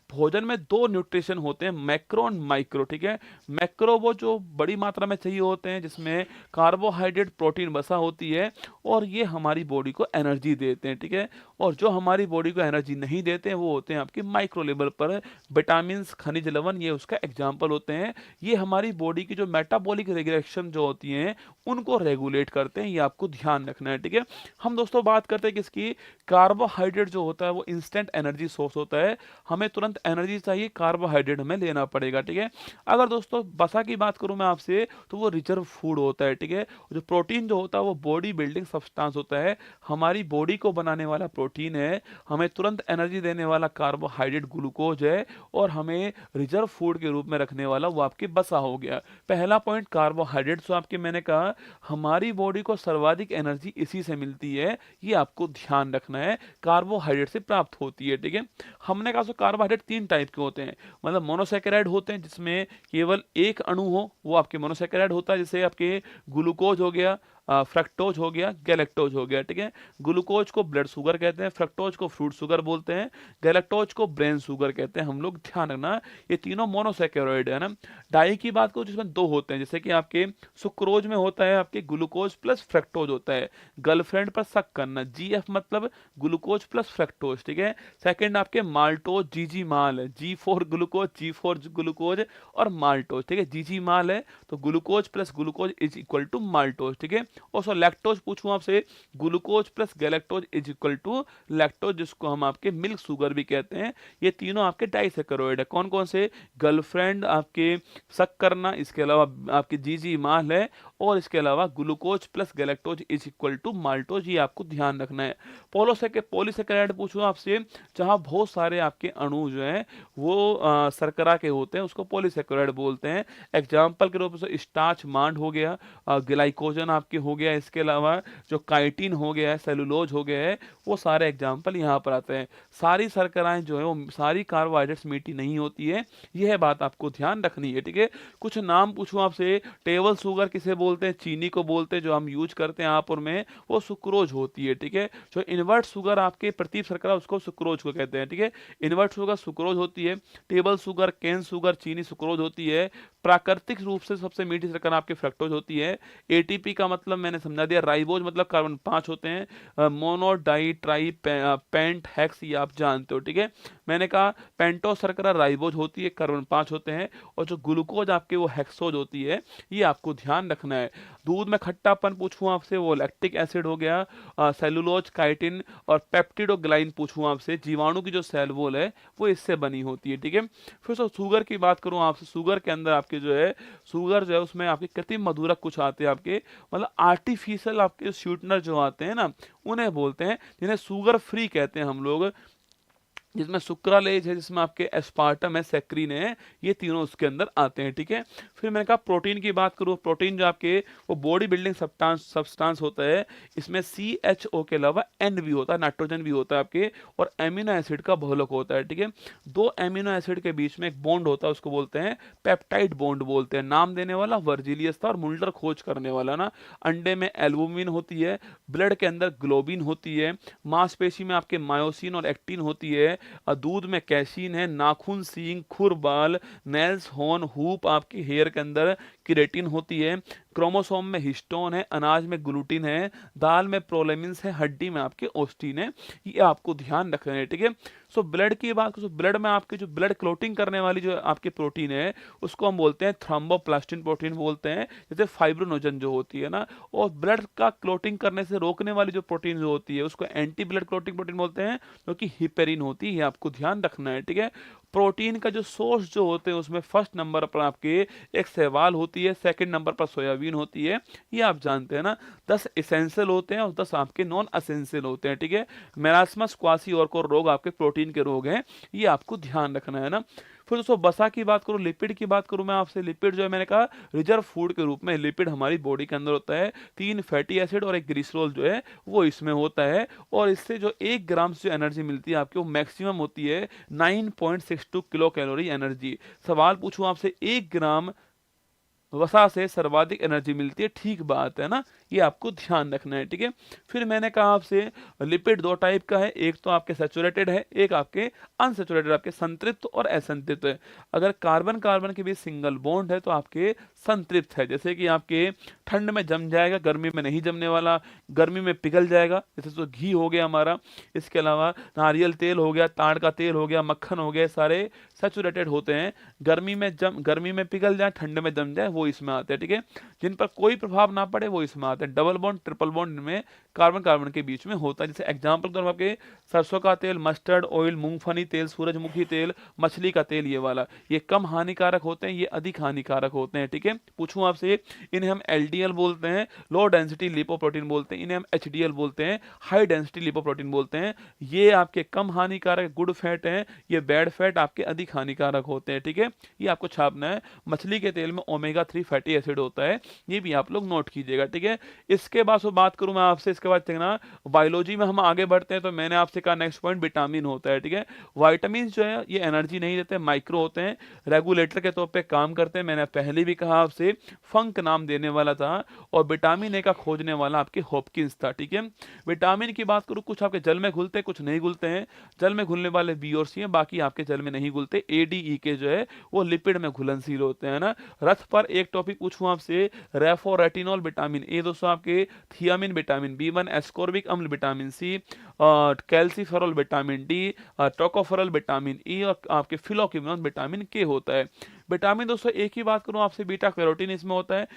भोजन में दो न्यूट्रिशन होते हैं, मैक्रो और माइक्रो, ठीक है। मैक्रो वो जो बड़ी मात्रा में चाहिए होते हैं, जिसमें कार्बोहाइड्रेट प्रोटीन बसा होती है, और ये हमारी बॉडी को एनर्जी देते हैं, ठीक है। और जो हमारी बॉडी को एनर्जी नहीं देते हैं वो होते हैं आपके माइक्रो लेवल पर, विटामिन, खनिज लवण, ये उसका एग्जाम्पल होते हैं। ये हमारी बॉडी की जो मेटाबॉलिक रेगुलेशन जो होती हैं उनको रेगुलेट करते हैं, ये आपको ध्यान रखना है, ठीक है। हम दोस्तों बात करते हैं किसकी, कार्बोहाइड्रेट जो होता है वो इंस्टेंट एनर्जी सोर्स होता है, हमें तुरंत एनर्जी चाहिए, कार्बोहाइड्रेट हमें लेना पड़ेगा, ठीक है। अगर दोस्तों वसा की बात करूं मैं आपसे, तो वो रिजर्व फूड होता है, ठीक है। जो प्रोटीन जो होता है वो बॉडी बिल्डिंग सब्सटेंस होता है, हमारी बॉडी को बनाने वाला प्रोटीन है, हमें तुरंत एनर्जी देने वाला कार्बोहाइड्रेट ग्लूकोज है, और हमें रिजर्व फूड के रूप में रखने वाला वो आपकी वसा हो गया। पहला पॉइंट कार्बोहाइड्रेट, तो आपके मैंने कहा हमारी बॉडी को सर्वाधिक एनर्जी इसी से मिलती है, ये आपको ध्यान रखना है, कार्बोहाइड्रेट से प्राप्त होती है, ठीक है। हमने कहा सो कार्बोहाइड्रेट तीन टाइप के होते हैं, मतलब मोनोसैकेराइड होते हैं जिसमें केवल एक अणु हो, वो आपके मोनोसैकेराइड होता है, जैसे आपके ग्लूकोज हो गया, फ्रक्टोज हो गया, गैलेक्टोज हो गया, ठीक है। ग्लूकोज को ब्लड शुगर कहते हैं, फ्रक्टोज को फ्रूट शुगर बोलते हैं, गैलेक्टोज को ब्रेन शुगर कहते हैं, हम लोग ध्यान रखना ये तीनों मोनोसैकेरॉइड है ना। डाई की बात करो जिसमें दो होते हैं, जैसे कि आपके सुक्रोज में होता है आपके ग्लूकोज प्लस फ्रक्टोज होता है, गर्लफ्रेंड पर शक करना, जीएफ मतलब ग्लूकोज प्लस फ्रक्टोज, ठीक है। सेकंड आपके माल्टोज, जीजी माल, G four glucose, G four glucose और माल्टोज, ठीक है। जीजी माल है तो glucose plus glucose is equal to maltose, ठीक है। और सो लैक्टोज पूछूं आपसे, glucose plus galactose is equal to lactose, जिसको हम आपके मिल्क शुगर भी कहते हैं। ये तीनों आपके डाइसैकेरॉइड है, कौन कौन से, गर्लफ्रेंड, आपके शक करना, इसके अलावा आपके जीजी माल है, और इसके अलावा glucose plus galactose is equal to maltose, ये आपको ध्यान रखना है। पॉलीसैकेराइड पूछूं आपसे, जहां बहुत सारे आपके अणु जो हैं वो शर्करा के होते हैं, उसको पॉलीसैकेराइड बोलते हैं। एग्जाम्पल के रूप में स्टार्च मांड हो गया, ग्लाइकोजन आपके हो गया, इसके अलावा जो काइटिन हो गया है, सेलुलोज हो गया है, वो सारे एग्जाम्पल यहाँ पर आते हैं। सारी शर्कराएं जो है वो सारी कार्बोहाइड्रेट्स मीठी नहीं होती है, यह बात आपको ध्यान रखनी है, ठीक है। कुछ नाम पूछूं आपसे, टेबल शुगर किसे बोलते हैं, चीनी को बोलते हैं, जो हम यूज करते हैं आहार में वो सुक्रोज होती है, ठीक है। जो इन्वर्ट शुगर आपके प्रतीप शर्करा उसको सुक्रोज को कहते हैं, ठीक है। इन्वर्ट शुगर सुक्रोज होती है, टेबल शुगर, केन शुगर, चीनी सुक्रोज होती है। प्राकृतिक रूप से सबसे मीठी शर्करा आपके फ्रक्टोज होती है। एटीपी का मतलब मैंने समझा दिया, राइबोज मतलब कार्बन 5 होते हैं, mono di tri paint hex, ये आप जानते हो, ठीक है। मैंने कहा पेंटो शर्करा राइबोज होती है, कार्बन 5 होते हैं, और जो ग्लूकोज आपके वो हेक्सोज होती है, ये आपको ध्यान रखना है। दूध में खट्टापन पूछूं आपसे, वो लैक्टिक एसिड हो गया, सेलुलोज, काइटिन और पेप्टिडोग्लाइन पूछूं आपसे, जीवाणु की जो सेल वॉल है वो इससे बनी होती है, ठीक है। फिर शुगर की बात करूं आपसे, शुगर के अंदर आपके जो है शुगर जो है उसमें आपके कृत्रिम मधुरक कुछ आते हैं आपके, मतलब आर्टिफिशियल आपके स्वीटनर जो आते हैं ना, उन्हें बोलते हैं, जिन्हें शुगर फ्री कहते हैं हम लोग, जिसमें सुक्रालेज है, जिसमें आपके एस्पार्टम है, सेक्रीन है, ये तीनों उसके अंदर आते हैं, ठीक है। फिर मैंने कहा प्रोटीन की बात करूँ, प्रोटीन जो आपके वो बॉडी बिल्डिंग सब्सटेंस होता है, इसमें CHO के अलावा N भी होता है, नाइट्रोजन भी होता है आपके, और एमिनो एसिड का बहुलक होता है, ठीक है। दो एमिनो एसिड के बीच में एक बॉन्ड होता है, उसको बोलते हैं पेप्टाइड बॉन्ड बोलते हैं। नाम देने वाला वर्जिलियस था और मुल्डर खोज करने वाला ना। अंडे में एल्बुमिन होती है, ब्लड के अंदर ग्लोबिन होती है, मांसपेशी में आपके मायोसिन और एक्टिन होती है, दूध में कैसीन है, नाखून, सींग, खुर, बाल, नेल्स, हॉर्न, हूप आपकी हेयर के अंदर केराटिन होती है, क्रोमोसोम में हिस्टोन है, अनाज में ग्लूटिन है, दाल में प्रोलेमिन्स है, हड्डी में आपके ओस्टिन है, ये आपको ध्यान रखना है, ठीक है। सो ब्लड की बात करो, ब्लड में आपके जो ब्लड क्लोटिंग करने वाली जो आपकी प्रोटीन है उसको हम बोलते हैं थ्रोम्बोप्लास्टिन प्रोटीन बोलते हैं, जैसे फाइब्रोनोजन जो होती है ना। और ब्लड का क्लोटिंग करने से रोकने वाली जो प्रोटीन जो होती है उसको एंटी ब्लड क्लोटिंग प्रोटीन बोलते हैं, जो कि हिपेरिन होती है, आपको ध्यान रखना है, ठीक है। प्रोटीन का जो सोर्स जो होते हैं उसमें फर्स्ट नंबर पर आपके एक शैवाल होती है, सेकंड नंबर पर सोयाबीन होती है, ये आप जानते हैं ना। 10 एसेंशियल होते हैं और 10 आपके नॉन एसेंशियल होते हैं, ठीक है। मेरास्मस क्वासियोरकोर रोग आपके प्रोटीन के रोग हैं, ये आपको ध्यान रखना है ना। फिर दोस्तों वसा की बात करूँ, लिपिड की बात करूँ मैं आपसे, लिपिड जो है मैंने कहा रिजर्व फूड के रूप में लिपिड हमारी बॉडी के अंदर होता है। 3 फैटी एसिड और एक ग्लिसरॉल जो है वो इसमें होता है, और इससे जो 1 ग्राम से जो एनर्जी मिलती है आपको, वो मैक्सिमम होती है 9.62 किलो कैलोरी एनर्जी। सवाल पूछूं आपसे, 1 ग्राम वसा से सर्वाधिक एनर्जी मिलती है, ठीक बात है ना, ये आपको ध्यान रखना है, ठीक है। फिर मैंने कहा आपसे लिपिड 2 टाइप का है, एक तो आपके सैचुरेटेड है, एक आपके अनसैचुरेटेड, आपके संतृप्त और असंतृप्त है। अगर कार्बन कार्बन के बीच सिंगल बॉन्ड है तो आपके संतृप्त है, जैसे कि आपके ठंड में जम जाएगा, गर्मी में नहीं जमने वाला, गर्मी में पिघल जाएगा, जैसे तो घी हो गया हमारा। इसके अलावा नारियल तेल हो गया, ताड़ का तेल हो गया, मक्खन हो गया, सारे सैचुरेटेड होते हैं, गर्मी में पिघल जाए, ठंड में जम जाए, वो इसमें आते हैं, ठीक है। जिन पर कोई प्रभाव ना पड़े वो इसमें आते हैं। डबल बॉन्ड ट्रिपल बॉन्ड इनमें कार्बन कार्बन के बीच में होता है। जैसे एग्जांपल के तौर पर आपके सरसों का तेल, मस्टर्ड ऑयल, मूंगफली तेल, सूरजमुखी तेल, मछली का तेल, ये वाला, ये कम हानिकारक होते हैं, ये अधिक हानिकारक होते हैं, ठीक है। पूछूं आपसे, इन्हें हम एलडीएल बोलते हैं, लो डेंसिटी लिपोप्रोटीन बोलते हैं, इन्हें हम एचडीएल बोलते हैं, हाई डेंसिटी लिपोप्रोटीन बोलते हैं। ये आपके कम हानिकारक गुड फैट हैं, ये बैड फैट आपके अधिक हानिकारक होते हैं, ठीक है। ये आपको छापना है। मछली के तेल में ओमेगा 3 फैटी एसिड होता है, ये भी आप लोग नोट कीजिएगा, ठीक है। इसके बाद बात करूं मैं आपसे, इसके बाद देखना बायोलॉजी में हम आगे बढ़ते हैं, तो मैंने आपसे कहा नेक्स्ट पॉइंट विटामिन होता है, ठीक है। विटामिन जो है ये एनर्जी नहीं देते, माइक्रो होते हैं, रेगुलेटर के तौर पे काम करते हैं। मैंने पहले भी कहा आपसे, फंक नाम देने वाला था, और विटामिन ए का खोजने वाला आपके हॉपकिंस था, ठीक है। विटामिन की बात करूं, कुछ आपके जल में घुलते हैं, कुछ नहीं घुलते हैं। जल में घुलने वाले बी और सी हैं, बाकी आपके जल में नहीं घुलते। ए डी ई के जो है वो लिपिड में घुलनशील होते हैं ना। रथ पर एक टॉपिक पूछूं आपसे, रेफोरेटिनॉल विटामिन ए दोस्तों आपके, थियामिन विटामिन B1, एस्कॉर्बिक अम्ल vitamin C, calciferol vitamin D, tocopherol vitamin E, और आपके फिलोक्विनोन विटामिन के होता है। विटामिन दोस्तों एक ही बात करूं आपसे, बीटा कैरोटीन इसमें होता है,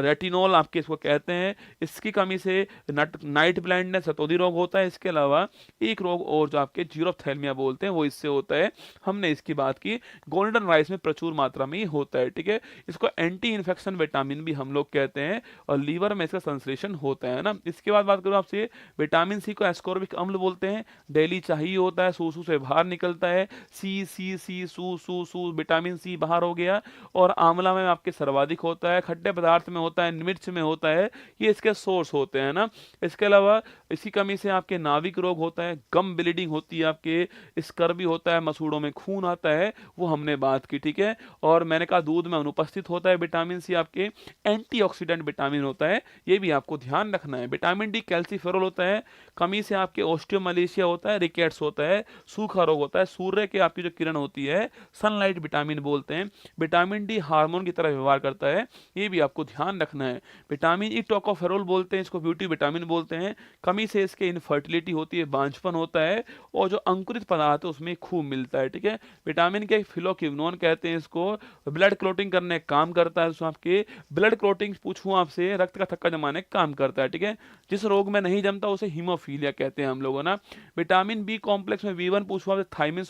रेटिनॉल आपके इसको कहते हैं, इसकी कमी से नाइट ब्लाइंडनेस सतोदी रोग होता है। इसके अलावा एक रोग और जो आपके जीरोफ्थैल्मिया बोलते हैं वो इससे होता है, हमने इसकी बात की। गोल्डन राइस में प्रचुर मात्रा में ये होता है, ठीक है। इसको एंटी इन्फेक्शन विटामिन भी हम लोग कहते हैं, और लीवर में इसका संश्लेषण होता है ना। इसके बाद बात करूं आपसे, विटामिन सी को एस्कॉर्बिक अम्ल बोलते हैं, डेली चाहिए होता है, सूसू से बाहर निकलता है, सी सी सी सू सू सू, विटामिन सी बाहर हो गया। और आंवला में आपके सर्वाधिक होता है, खट्टे पदार्थ में होता है, मिर्च में होता है, ये इसके सोर्स होते हैं ना। इसके अलावा इसी कमी से आपके नाविक रोग होता है, गम ब्लीडिंग होती है आपके, स्कर्वी होता है, मसूड़ों में खून आता है, वो हमने बात की, ठीक है। और मैंने कहा दूध में अनुपस्थित होता है विटामिन सी आपके, एंटीऑक्सीडेंट विटामिन होता है, ये भी आपको ध्यान रखना है। विटामिन डी कैल्सीफेरॉल होता है, कमी से आपके ऑस्टियोमलेशिया होता है, रिकेट्स होता है, सूखा रोग होता है, सूर्य की आपकी जो किरण होती है, सनलाइट विटामिन बोलते हैं। विटामिन डी हार्मोन की तरह व्यवहार करता है, ये भी आपको ध्यान रखना है। विटामिन ई टोकोफेरोल बोलते हैं, इसको ब्यूटी विटामिन बोलते हैं, कमी से इसके इनफर्टिलिटी होती है, बांझपन होता है, और जो अंकुरित पदार्थ है उसमें खूब मिलता है, ठीक है। विटामिन के फिलोक्विनोन कहते हैं इसको, ब्लड क्लोटिंग करने का काम करता है, उसमें आपके ब्लड क्लोटिंग पूछूं आपसे, रक्त का थक्का जमाने का काम करता है, ठीक है। जिस रोग में नहीं जमता उसे हीमोफीलिया कहते हैं हम लोगों ना। विटामिन बी कॉम्प्लेक्स में B1 पूछूं आपसे, थायमिन,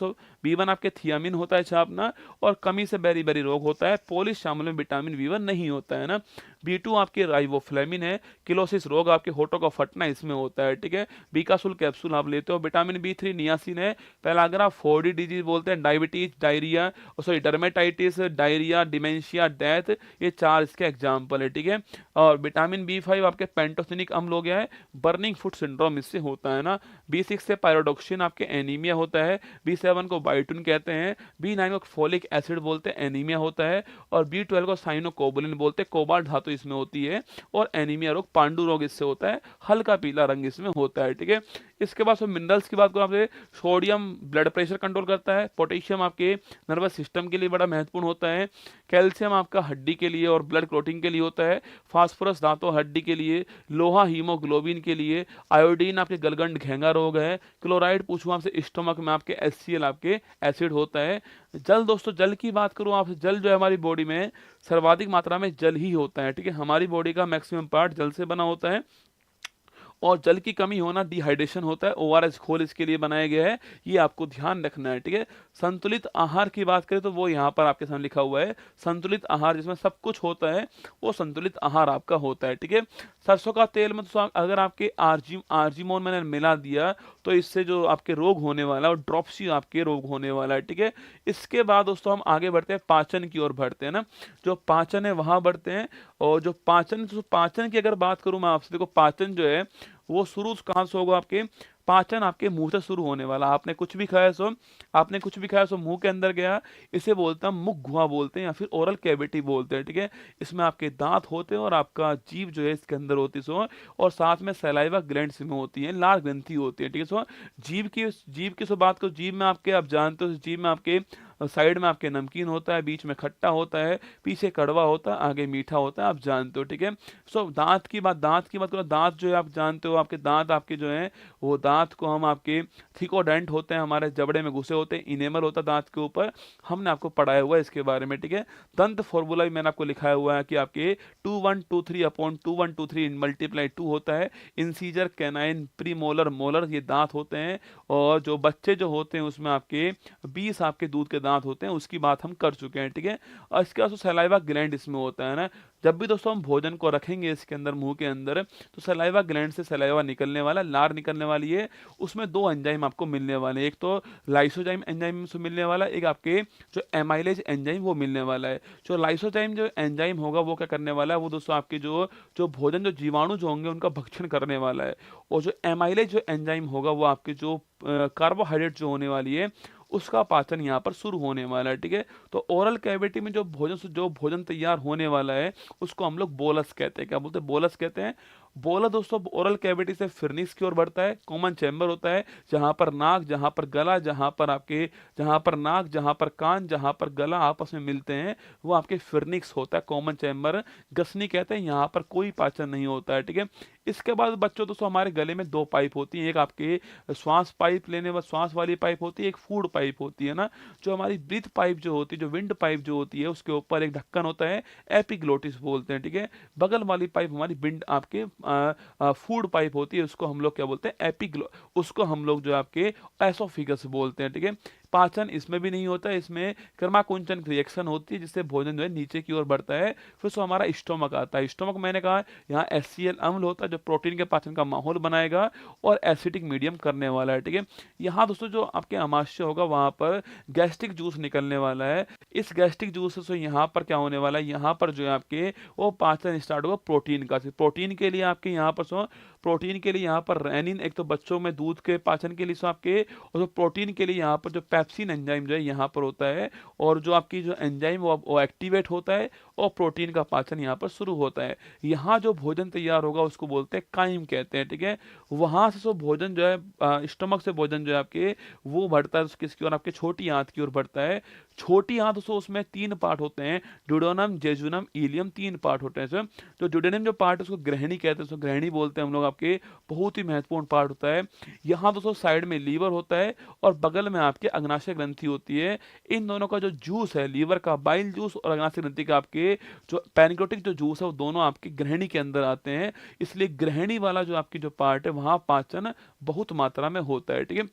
B1 आपके थियामिन होता है छापना, और कमी से बेरी बेरी रोग होता है, पोलिश शामिल में विटामिन B1 नहीं होता है ना। B2 आपके राइबोफ्लेविन है, किलोसिस रोग आपके होठों का फटना इसमें होता है, ठीक है। बीकासुल कैप्सूल आप लेते हो। विटामिन B3 नियासिन है, पेलाग्रा 4D डिजीज बोलते हैं, diabetes, diarrhoea, sorry dermatitis, diarrhoea, dementia, death, ये 4 इसके एग्जाम्पल है, ठीक है। और विटामिन B5 आपके पेंटोसिनिक अम्ल हो गया है, बर्निंग फुट सिंड्रोम इससे होता है ना। B6 से पायरोडोक्सिन आपके एनीमिया होता है, B7 को बाइटुन कहते हैं, B9 को फोलिक एसिड बोलते हैं, एनीमिया होता है, और B12 को साइनोकोबुलिन बोलते हैं, कोबाल्ट धातु इसमें होती है, और एनीमिया रोग, पांडु रोग इससे होता है, हल्का पीला रंग इसमें होता है, ठीक है। इसके बाद मिनरल्स की बात करूं आपसे, सोडियम ब्लड प्रेशर कंट्रोल करता है, पोटेशियम आपके नर्वस सिस्टम के लिए बड़ा महत्वपूर्ण होता है, कैल्शियम आपका हड्डी के लिए और ब्लड क्लोटिंग के लिए होता है, फास्फोरस दांतों हड्डी के लिए, लोहा हीमोग्लोबिन के लिए, आयोडीन आपके गलगंड घेंगा रोग है, क्लोराइड पूछूं आपसे, स्टोमक में आपके HCl आपके एसिड होता है। जल दोस्तों, जल की बात करूं आपसे, जल जो है हमारी बॉडी में सर्वाधिक मात्रा में जल ही होता है, ठीक है। हमारी बॉडी का मैक्सिमम पार्ट जल से बना होता है, और जल की कमी होना डिहाइड्रेशन होता है, ओआरएस घोल इसके लिए बनाया गया है, ये आपको ध्यान रखना है, ठीक है। संतुलित आहार की बात करें तो वो यहाँ पर आपके सामने लिखा हुआ है, संतुलित आहार जिसमें सब कुछ होता है वो संतुलित आहार आपका होता है, ठीक है। सरसों का तेल में तो अगर आपके आर्जिमोन मैंने मिला दिया तो इससे जो आपके रोग होने वाला है वो ड्रॉप्सी आपके रोग होने वाला है, ठीक है। इसके बाद दोस्तों हम आगे बढ़ते हैं, पाचन की ओर बढ़ते हैं ना, जो पाचन है वहां बढ़ते हैं। और जो पाचन, तो पाचन की अगर बात करूं मैं आपसे, देखो पाचन जो है वो शुरू कहाँ से होगा आपके, पाचन आपके मुंह से शुरू होने वाला। आपने कुछ भी खाया सो मुंह के अंदर गया, इसे बोलते हैं मुख गुहा बोलते हैं या फिर ओरल कैविटी बोलते हैं, ठीक है। इसमें आपके दांत होते हैं और आपका जीभ जो है इसके अंदर होती है सो, और साथ में सलाइवा ग्लैंड्स में होती है, लार ग्रंथि होती है, ठीक है सो। जीभ की सो बात करो, जीभ में आपके, आप जानते हो जीभ में आपके साइड में आपके नमकीन होता है, बीच में खट्टा होता है, पीछे कड़वा होता है, आगे मीठा होता है, आप जानते हो, ठीक है। सो दांत की बात करो, दांत जो है आप जानते हो, आपके दांत आपके जो है वो दांत को हम आपके थिकोडेंट होते हैं, हमारे जबड़े में घुसे होते हैं, इनेमल होता है दांत के ऊपर, हमने आपको पढ़ाया हुआ है इसके बारे में, ठीक है। दंत फॉर्मूला भी मैंने आपको लिखाया हुआ है कि आपके 2123/2123 मल्टीप्लाई 2 होता है। इंसीजर, कैनाइन, प्रीमोलर, मोलर ये दांत होते हैं। और जो बच्चे जो होते हैं उसमें आपके 20 आपके दूध के दांत होते हैं, उसकी बात हम कर चुके हैं, ठीक है। और इसके बाद सलाइवा ग्लैंड इसमें होता है ना, जब भी दोस्तों हम भोजन को रखेंगे इसके अंदर मुंह के अंदर, तो सलाइवा ग्लैंड से सलाइवा निकलने वाला, लार निकलने वाली है, उसमें दो एंजाइम आपको मिलने वाले हैं, एक तो लाइसोजाइम एंजाइम से मिलने वाला है, एक आपके जो एमाइलेज एंजाइम वो मिलने वाला है। जो लाइसोजाइम जो एंजाइम होगा वो क्या करने वाला है, वो दोस्तों आपके जो जो भोजन, जो जीवाणु जो होंगे उनका भक्षण करने वाला है। और जो एमाइलेज जो एंजाइम होगा वो आपके जो कार्बोहाइड्रेट जो होने वाली है उसका पाचन यहाँ पर शुरू होने वाला है, ठीक है। तो ओरल कैविटी में जो भोजन तैयार होने वाला है उसको हम लोग बोलस कहते हैं। क्या बोलते हैं? बोलस कहते हैं। बोला दोस्तों ओरल कैविटी से फिरनिक्स की ओर बढ़ता है, कॉमन चैम्बर होता है, जहां पर नाक, जहां पर गला, जहां पर नाक, जहां पर कान, जहां पर गला आपस में मिलते हैं, वो आपके फिरनिक्स होता है, कॉमन चैम्बर। गसनी कहते हैं, यहाँ पर कोई पाचन नहीं होता है, ठीक है। इसके बाद बच्चों दोस्तों हमारे गले में दो पाइप होती हैं, एक आपके श्वास पाइप लेने वाली श्वास वाली पाइप होती है, एक फूड पाइप होती है ना। जो हमारी ब्रीथ पाइप जो होती है, जो विंड पाइप जो होती है, उसके ऊपर एक ढक्कन होता है, एपिग्लोटिस बोलते हैं, ठीक है। बगल वाली पाइप हमारी विंड आपके फूड पाइप होती है, उसको हम लोग क्या बोलते हैं, उसको हम लोग जो आपके एसोफिगस बोलते हैं, ठीक है। पाचन इसमें भी नहीं होता है, इसमें कर्माकुंचन रिएक्शन होती है जिससे भोजन जो है नीचे की ओर बढ़ता है। फिर सो हमारा स्टोमक आता है। स्टोमक मैंने कहा यहाँ HCl अम्ल होता है जो प्रोटीन के पाचन का माहौल बनाएगा और एसिडिक मीडियम करने वाला है, ठीक है। यहाँ दोस्तों जो आपके आमाशय होगा वहां पर गैस्ट्रिक जूस निकलने वाला है। इस गैस्ट्रिक जूस से यहाँ पर क्या होने वाला है, यहाँ पर जो है आपके वो पाचन स्टार्ट होगा प्रोटीन का। प्रोटीन के लिए आपके यहाँ पर सो प्रोटीन के लिए यहाँ पर रेनिन, एक तो बच्चों में दूध के पाचन के लिए सो आपके, और जो प्रोटीन के लिए यहाँ पर जो पेप्सिन एंजाइम जो है यहाँ पर होता है, और जो आपकी जो एंजाइम वो एक्टिवेट होता है और प्रोटीन का पाचन यहाँ पर शुरू होता है। यहाँ जो भोजन तैयार होगा उसको बोलते हैं काइम कहते हैं, ठीक है। वहां से सो भोजन जो है स्टमक से भोजन जो है आपके वो बढ़ता है किसकी ओर, आपके छोटी आंत की ओर बढ़ता है। छोटी आंत सो उसमें तीन पार्ट होते हैं, ड्यूडेनम, जेजुनम, इलियम, तीन पार्ट होते हैं सर। जो ड्यूडेनम जो पार्ट है उसको ग्रहणी कहते हैं, उसको ग्रहणी बोलते हैं हम लोग, आपके बहुत ही महत्वपूर्ण पार्ट होता है। यहाँ दोस्तों साइड में लीवर होता है और बगल में आपके अग्नाशय ग्रंथि होती है। इन दोनों का जो जूस है, लीवर का बाइल जूस और अग्नाशय ग्रंथि का आपके जो पैनक्रियाटिक जो जूस है, वो दोनों आपकी ग्रहणी के अंदर आते हैं। इसलिए ग्रहणी वाला जो आपकी जो पार्ट है वहां पाचन बहुत मात्रा में होता है, ठीक है।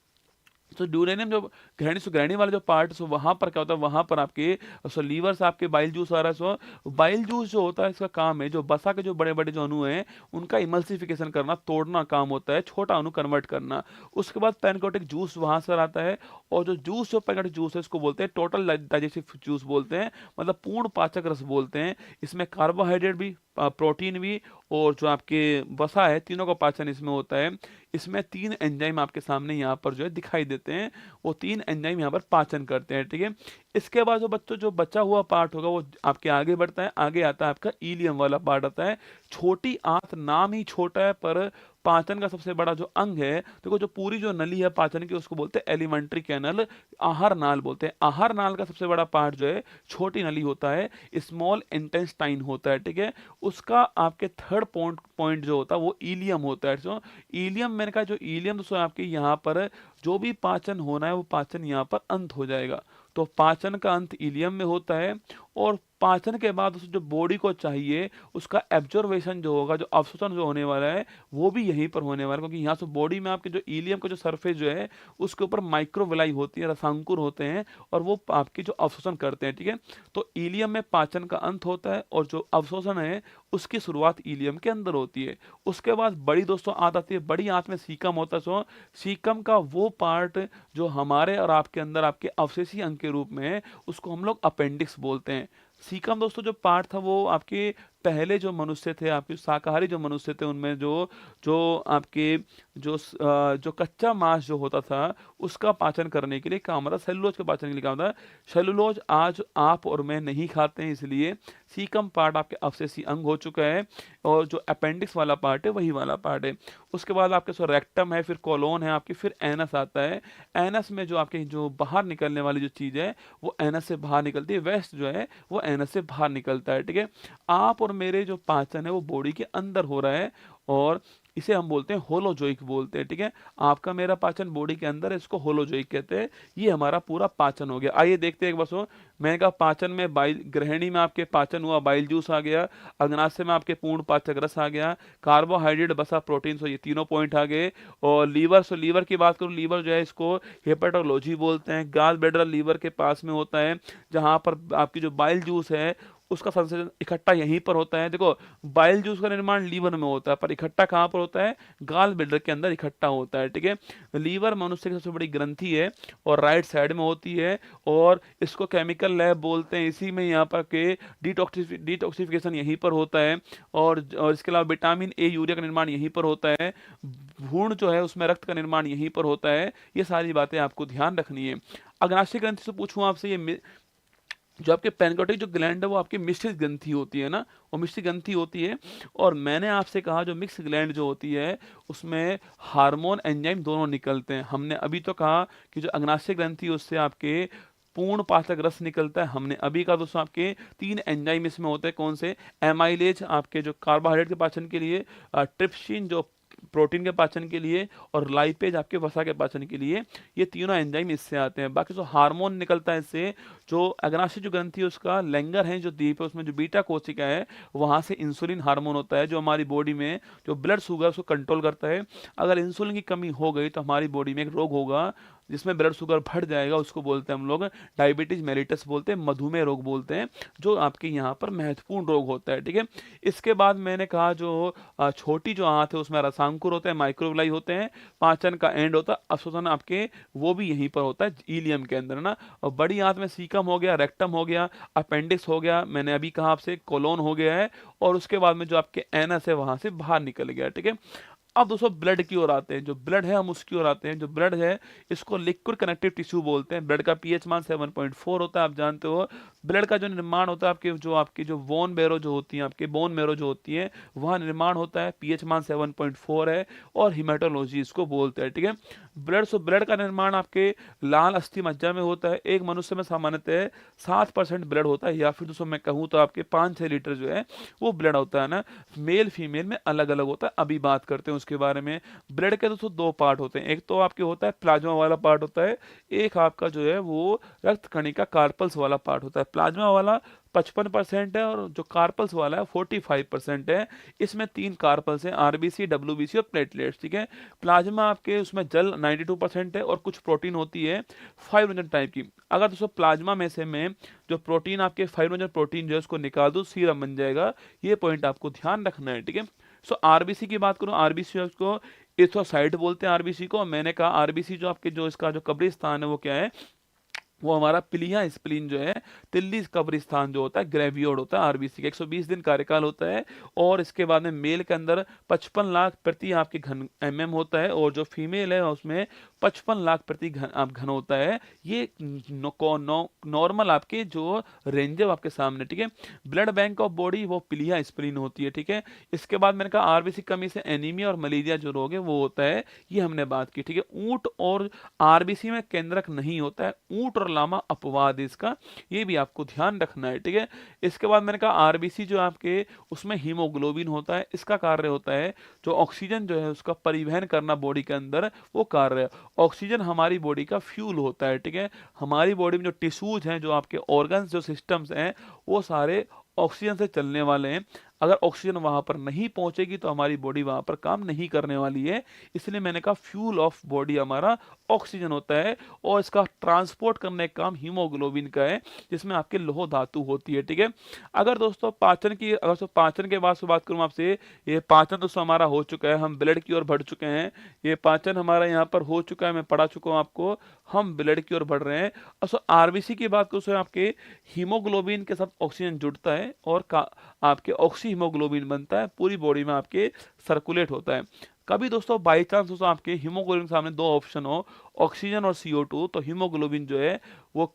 तो ड्यूरेनियम जो ग्रहणी वाला जो पार्ट, सो वहां पर क्या होता है, वहां पर आपके सो लीवर से आपके बाइल जूस आ रहा है। सो बाइल जूस जो होता है इसका काम है जो बसा के जो बड़े बड़े जो अणु हैं उनका इमल्सिफिकेशन करना, तोड़ना काम होता है, छोटा अणु कन्वर्ट करना। उसके बाद पैनक्रियाटिक जूस वहां से आता है, और जो पैनक्रियाटिक जूस है इसको बोलते हैं टोटल डाइजेस्टिव जूस बोलते हैं, मतलब पूर्ण पाचक रस बोलते हैं। इसमें कार्बोहाइड्रेट भी, प्रोटीन भी और जो आपके वसा है, तीनों का पाचन इसमें होता है। इसमें तीन एंजाइम आपके सामने यहाँ पर जो है दिखाई देते हैं, वो तीन एंजाइम यहाँ पर पाचन करते हैं, ठीक है। इसके बाद जो बच्चों जो बचा हुआ पार्ट होगा वो आपके आगे बढ़ता है, आगे आता है आपका इलियम वाला पार्ट आता है। छोटी आंत, नाम ही छोटा है पर पाचन का सबसे बड़ा जो अंग है, देखो जो पूरी जो नली है पाचन की उसको बोलते हैं एलिमेंट्री कैनल, आहार नाल बोलते हैं। आहार नाल का सबसे बड़ा पार्ट जो है छोटी नली होता है, स्मॉल इंटेस्टाइन होता है, ठीक है। उसका आपके थर्ड पॉइंट जो होता है वो इलियम होता है। सो इलियम, मैंने कहा जो इलियम दोस्तों आपके यहाँ पर जो भी पाचन होना है वो पाचन यहाँ पर अंत हो जाएगा। तो पाचन का अंत इलियम में होता है, और पाचन के बाद उस जो बॉडी को चाहिए उसका एब्जॉर्वेशन जो होगा, जो अवशोषण जो होने वाला है, वो भी यहीं पर होने वाला है, क्योंकि यहाँ से बॉडी में आपके जो इलियम का जो सरफेस जो है उसके ऊपर माइक्रोविलाई होती है, रसांकुर होते हैं, और वो आपकी जो अवशोषण करते हैं, ठीक है। तो इलियम में पाचन का अंत होता है और जो अवशोषण है उसकी शुरुआत इलियम के अंदर होती है। उसके बाद बड़ी दोस्तों आंत आती है, बड़ी आंत में सीकम होता है। सो सीकम का वो पार्ट जो हमारे और आपके अंदर आपके अवशेषी अंग के रूप में है, उसको हम लोग अपेंडिक्स बोलते हैं। सीकम दोस्तों जो पार्ट था वो आपके पहले जो मनुष्य थे, आपके शाकाहारी जो मनुष्य थे, उनमें जो जो आपके जो कच्चा मांस जो होता था उसका पाचन करने के लिए काम आता, सेलुलोज के पाचन के लिए काम आता। सेलुलोज आज आप और मैं नहीं खाते हैं, इसलिए सीकम पार्ट आपके अवशेषी अंग हो चुका है, और जो अपेंडिक्स वाला पार्ट है वही वाला पार्ट है। उसके बाद आपके सो रेक्टम है, फिर कोलोन है आपकी, फिर एनस आता है। एनस में जो आपके जो बाहर निकलने वाली जो चीज़ है वो एनस से बाहर निकलती है, वेस्ट जो है वो एनस से बाहर निकलता है, ठीक है। आप और मेरे जो पाचन है वो बॉडी के अंदर हो रहा है, और इसे हम बोलते हैं होलोजोइक बोलते हैं, ठीक है। आपका मेरा पाचन बॉडी के अंदर है, इसको होलोजोइक कहते हैं। ये हमारा पूरा पाचन हो गया। आइए देखते हैं एक बार। सो मैंने कहा पाचन में बाइल, ग्रहणी में आपके पाचन हुआ, बाइल जूस आ गया, अग्नाशय में आपके पूर्ण पाचक रस आ गया, कार्बोहाइड्रेट बसा प्रोटीन, सो ये तीनों पॉइंट आ गए। और लीवर, सो लीवर की बात करूँ, लीवर जो है इसको हेपेटोलॉजी बोलते हैं। गॉल ब्लैडर लीवर के पास में होता है, जहाँ पर आपकी जो बाइल जूस है उसका संश्लेषण इकट्ठा यहीं पर होता है। देखो बाइल जूस का निर्माण लीवर में होता है, पर इकट्ठा कहाँ पर होता है, गाल ब्लैडर के अंदर इकट्ठा होता है, ठीक है। लीवर मनुष्य की सबसे बड़ी ग्रंथि है और राइट साइड में होती है, और इसको केमिकल लैब बोलते हैं। इसी में यहाँ पर के डिटॉक्सिफिकेशन यहीं पर होता है, और इसके अलावा विटामिन ए, यूरिया का निर्माण यहीं पर होता है। भ्रूण जो है उसमें रक्त का निर्माण यहीं पर होता है। ये सारी बातें आपको ध्यान रखनी है। अग्नाशय ग्रंथि से पूछूं आपसे, ये जो आपके पैनक्रियाटिक जो ग्लैंड है वो आपकी मिश्रित ग्रंथि होती है ना, वो मिश्रित ग्रंथि होती है। और मैंने आपसे कहा जो मिक्स ग्लैंड जो होती है उसमें हार्मोन एंजाइम दोनों निकलते हैं। हमने अभी तो कहा कि जो अग्नाशय ग्रंथि है उससे आपके पूर्ण पाचक रस निकलता है। हमने अभी कहा दोस्तों आपके 3 एंजाइम इसमें होते हैं। कौन से? एमाइलेज आपके जो कार्बोहाइड्रेट के पाचन के लिए, ट्रिप्सिन जो प्रोटीन के पाचन के लिए, और लाइपेज आपके वसा के पाचन के लिए। ये तीनों एंजाइम इससे आते हैं। बाकी जो हार्मोन निकलता है इससे, जो अग्नाशय जो ग्रंथि है उसका लैंगर है जो द्वीप है, उसमें जो बीटा कोशिका है वहां से इंसुलिन हार्मोन होता है, जो हमारी बॉडी में जो ब्लड शुगर उसको कंट्रोल करता है। अगर इंसुलिन की कमी हो गई तो हमारी बॉडी में एक रोग होगा जिसमें ब्लड शुगर बढ़ जाएगा, उसको बोलते हैं हम लोग डायबिटीज मेलिटस बोलते हैं, मधुमेह रोग बोलते हैं, जो आपके यहाँ पर महत्वपूर्ण रोग होता है, ठीक है। इसके बाद मैंने कहा जो छोटी जो आंत है उसमें रसांकुर होते हैं, माइक्रोविलाई होते हैं, पाचन का एंड होता है, अवशोषण आपके वो भी यहीं पर होता है इलियम के अंदर ना। और बड़ी आंत में सीकम हो गया, रेक्टम हो गया, अपेंडिक्स हो गया, मैंने अभी कहा आपसे कोलोन हो गया है, और उसके बाद में जो आपके एनस है वहां से बाहर निकल गया, ठीक है। अब दोस्तों ब्लड की ओर आते हैं। जो ब्लड है हम उसकी ओर आते हैं। जो ब्लड है इसको लिक्विड कनेक्टिव टिश्यू बोलते हैं। ब्लड का पीएच मान 7.4 होता है, आप जानते हो। ब्लड का जो निर्माण होता है आपकी जो बोन मैरो जो होती है, आपके बोन मैरो जो होती है वहाँ निर्माण होता है, पीएच मान 7.4 है, और हिमेटोलॉजी इसको बोलते हैं, ठीक है। ब्लड का निर्माण आपके लाल अस्थि मज्जा में होता है। एक मनुष्य में सामान्यतः 7% ब्लड होता है, या फिर दोस्तों मैं कहूँ तो आपके 5-6 लीटर जो है वो ब्लड होता है ना। मेल फीमेल में अलग अलग होता है, अभी बात करते हैं उसके बारे में। ब्लड के दोस्तों 2 पार्ट होते हैं। एक तो आपके होता है प्लाज्मा वाला पार्ट होता है, एक आपका जो है वो रक्त कणिका कार्पल्स वाला पार्ट होता है। प्लाज्मा वाला 55% है, और जो कार्पल्स वाला है 45% है। इसमें 3 कार्पल्स हैं, आरबीसी, डब्ल्यूबीसी और प्लेटलेट्स, ठीक है। प्लाज्मा आपके उसमें जल 92% है, और कुछ प्रोटीन होती है फाइब्रिनोजन टाइप की। अगर दोस्तों प्लाज्मा में से मैं जो प्रोटीन आपके फाइब्रिनोजन प्रोटीन जो है उसको निकाल दूं, सीरम बन जाएगा। ये पॉइंट आपको ध्यान रखना है, ठीक है। सो आरबीसी की बात करूं, आरबीसी उसको एरिथ्रोसाइट बोलते हैं आरबीसी को। मैंने कहा आरबीसी जो आपके जो इसका जो कब्रिस्तान है वो क्या है, वो हमारा पिलिया स्प्लीन जो है, तिल्ली कब्रिस्तान जो होता है, ग्रेवियोड होता है आरबीसी का। 120 दिन कार्यकाल होता है, और इसके बाद में मेल के अंदर 55 लाख प्रति आपके घन एमएम होता है, और जो फीमेल है उसमें 55 लाख प्रति घन होता है। ये नॉर्मल आपके जो रेंज है वो आपके सामने, ठीक है। ब्लड बैंक ऑफ बॉडी वो पिलिया स्प्लीन होती है, ठीक है। इसके बाद मैंने कहा आरबीसी कमी से एनीमिया और मलेरिया जो रोग है वो होता है, ये हमने बात की, ठीक है। ऊंट और आरबीसी में केंद्रक नहीं होता है। ऊंट और लामा अपवाद है इसका, ये भी आपको ध्यान रखना है, ठीक है। इसके बाद मैंने कहा आरबीसी जो आपके उसमें हीमोग्लोबिन होता है, इसका कार्य होता है जो ऑक्सीजन जो है उसका परिवहन करना बॉडी के अंदर, वो कार्य है। ऑक्सीजन हमारी बॉडी का फ्यूल होता है, ठीक है। हमारी बॉडी में जो टिश्यूज हैं, जो आपके ऑर्गन्स, जो सिस्टम्स हैं, वो सारे ऑक्सीजन से चलने वाले हैं। अगर ऑक्सीजन वहां पर नहीं पहुंचेगी तो हमारी बॉडी वहां पर काम नहीं करने वाली है। इसलिए मैंने कहा फ्यूल ऑफ बॉडी हमारा ऑक्सीजन होता है और इसका ट्रांसपोर्ट करने का काम हीमोग्लोबिन का है, जिसमें आपके लोह धातु होती है, ठीक है। अगर दोस्तों पाचन के बाद से बात करूं आपसे, ये पाचन दोस्तों हमारा हो चुका है, हम ब्लड की ओर बढ़ चुके हैं। ये पाचन हमारा यहाँ पर हो चुका है, मैं पढ़ा चुका हूँ आपको, हम ब्लड की ओर बढ़ रहे हैं। और आरबीसी की बात करूं, आपके हीमोग्लोबिन के साथ ऑक्सीजन जुड़ता है और आपके ऑक्सी हीमोग्लोबिन बनता है, पूरी बॉडी में आपके सर्कुलेट होता है। कभी दोस्तों बाई चांस दोस्तों आपके हीमोग्लोबिन के सामने दो ऑप्शन हो, ऑक्सीजन और CO2, तो हीमोग्लोबिन जो है वो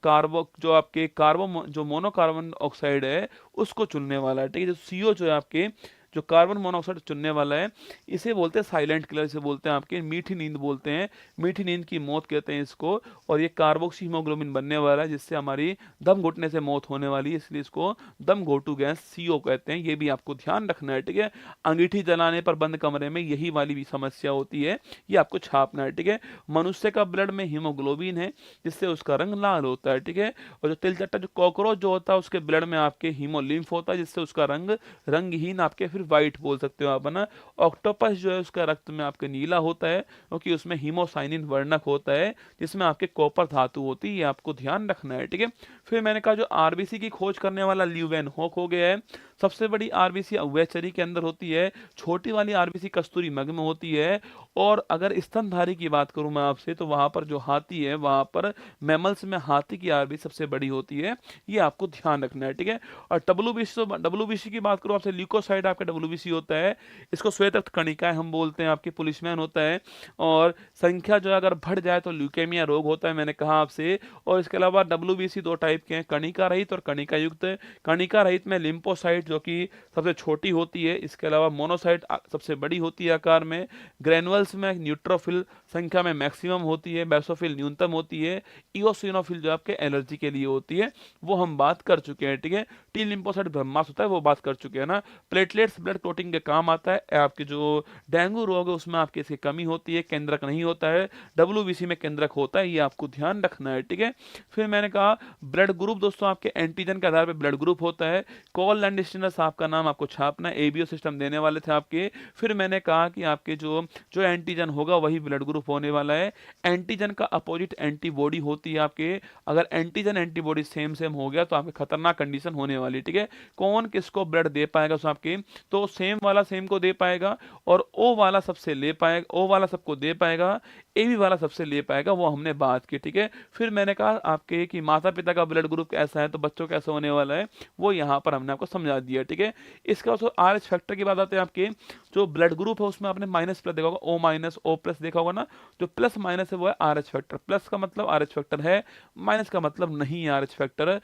जो मोनोकार्बन ऑक्साइड है उसको चुनने वाला है, ठीक है। जो CO जो है आपके, जो कार्बन मोनोऑक्साइड चुनने वाला है, इसे बोलते हैं साइलेंट किलर, इसे बोलते हैं आपके मीठी नींद बोलते हैं, मीठी नींद की मौत कहते हैं इसको। और ये कार्बोक्सी हीमोग्लोबिन बनने वाला है, जिससे हमारी दम घुटने से मौत होने वाली है, इसलिए इसको दम घोटू गैस CO कहते हैं। ये भी आपको ध्यान रखना है, ठीक है। अंगीठी जलाने पर बंद कमरे में यही वाली भी समस्या होती है, ये आपको छापना है, ठीक है। मनुष्य का ब्लड में हीमोग्लोबिन है, जिससे उसका रंग लाल होता है, ठीक है। और जो तिलचट्टा जो कॉकरोच जो होता है, उसके ब्लड में आपके हीमोलिम्फ होता है, जिससे उसका रंग रंगहीन आपके फिर व्हाइट बोल सकते हो आप, है ना। ऑक्टोपस जो है उसका रक्त में आपके नीला होता है, क्योंकि उसमें हीमोसाइनिन वर्णक होता है, जिसमें आपके कॉपर धातु होती है, ये आपको ध्यान रखना है, ठीक है। फिर मैंने कहा जो आरबीसी की खोज करने वाला ल्यूवेनहॉक हो गया है। सबसे बड़ी आरबीसी उभयचरी के अंदर होती है, छोटी वाली आरबीसी कस्तूरी मृग में होती है। और अगर स्तनधारी की बात करूं मैं आपसे, तो वहां पर जो हाथी है, वहां पर मैमल्स में हाथी की आरबीसी सबसे बड़ी होती है, ये आपको ध्यान रखना है, ठीक है। और डब्ल्यूबीसी की बात करूं आपसे, ल्यूकोसाइड आपका डब्ल्यूबीसी होता है, इसको श्वेत रक्त कणिकाएं हम बोलते हैं, आपके पुलिसमैन होता है। और संख्या जो है अगर बढ़ जाए तो ल्यूकेमिया रोग होता है, मैंने कहा आपसे। और इसके अलावा डब्ल्यूबीसी दो टाइप के हैं, कणिका रहित और कणिका युक्त। कणिका रहित में लिम्फोसाइट जो कि सबसे छोटी होती है, इसके अलावा मोनोसाइट सबसे बड़ी होती है आकार में। ग्रेनुअल्स में न्यूट्रोफिल संख्या में मैक्सिमम होती है, बेसोफिल न्यूनतम होती है। इओसिनोफिल जो आपके एलर्जी के लिए होती है, वो हम बात कर चुके हैं, ठीक है। टी लिम्फोसाइट ब्रह्मास्त्र होता है, वो बात कर चुके हैं ना। प्लेटलेट्स ब्लड क्लोटिंग के काम आता है। आपके जो डेंगू रोग है उसमें आपकी इसकी कमी होती है, केंद्रक नहीं होता है, डब्ल्यूबीसी में केंद्रक होता है, ये आपको ध्यान रखना है, ठीक है। फिर मैंने कहा ब्लड ग्रुप दोस्तों आपके एंटीजन के आधार पर ब्लड ग्रुप होता है। कॉल लैंडस्टीनर साहब का नाम आपको छापना है, एबीओ सिस्टम देने वाले थे आपके। फिर मैंने कहा कि आपके जो जो एंटीजन होगा वही ब्लड ग्रुप होने वाला है। एंटीजन का अपोजिट एंटीबॉडी होती है आपके। अगर एंटीजन एंटीबॉडी सेम सेम हो गया तो आपके खतरनाक कंडीशन होने वाली, ठीक है। कौन किसको ब्लड दे पाएगा उस आपके, तो सेम वाला सेम को दे पाएगा, और ओ वाला सबसे ले पाएगा, ओ वाला सबको दे पाएगा, एबी वाला सबसे ले पाएगा, वो हमने बात की, ठीक है। फिर मैंने कहा आपके कि माता पिता का ब्लड ग्रुप कैसा है तो बच्चों कैसा होने वाला है, वो यहाँ पर हमने आपको समझा दिया, ठीक है। इसके बाद RH फैक्टर की बात आते हैं, आपके जो ब्लड ग्रुप है उसमें आपने माइनस प्लस देखा होगा, O माइनस O प्लस देखा होगा ना। जो प्लस माइनस है वो है RH फैक्टर, प्लस का मतलब RH फैक्टर है, माइनस का मतलब नहीं है RH फैक्टर।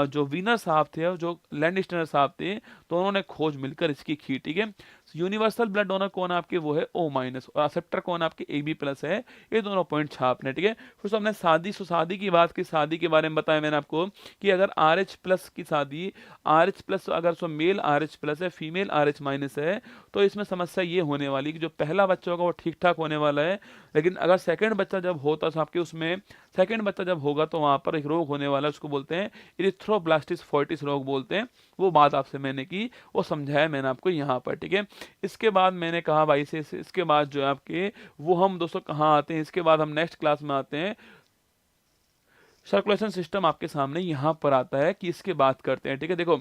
जो वीनर साहब थे, जो लैंडस्टीनर साहब थे, तो उन्होंने खोज मिलकर इसकी की, ठीक है। यूनिवर्सल ब्लड डोनर कौन आपके, वो है O माइनस, और एक्सेप्टर कौन आपके AB प्लस है। ये दोनों पॉइंट छापने, ठीक है। फिर हमने शादी की बात की, शादी के बारे में बताया मैंने आपको कि अगर RH प्लस की शादी, RH प्लस अगर मेल RH प्लस है, फीमेल RH माइनस है, तो इसमें समस्या ये होने वाली कि जो पहला बच्चा होगा वो ठीक ठाक होने वाला है, लेकिन अगर सेकंड बच्चा जब होता तो आपके उसमें सेकंड बच्चा जब होगा तो वहां पर एक रोग होने वाला है, उसको बोलते हैं इरिथ्रोब्लास्टिस फोर्टिस रोग बोलते हैं। वो बात आपसे मैंने की, वो समझाया मैंने आपको यहाँ पर, ठीक है। इसके बाद मैंने कहा भाई से इसके बाद जो है आपके, वो हम दोस्तों कहाँ आते हैं, इसके बाद हम नेक्स्ट क्लास में आते हैं, सर्कुलेशन सिस्टम आपके सामने यहाँ पर आता है कि इसके बात करते हैं, ठीक है। देखो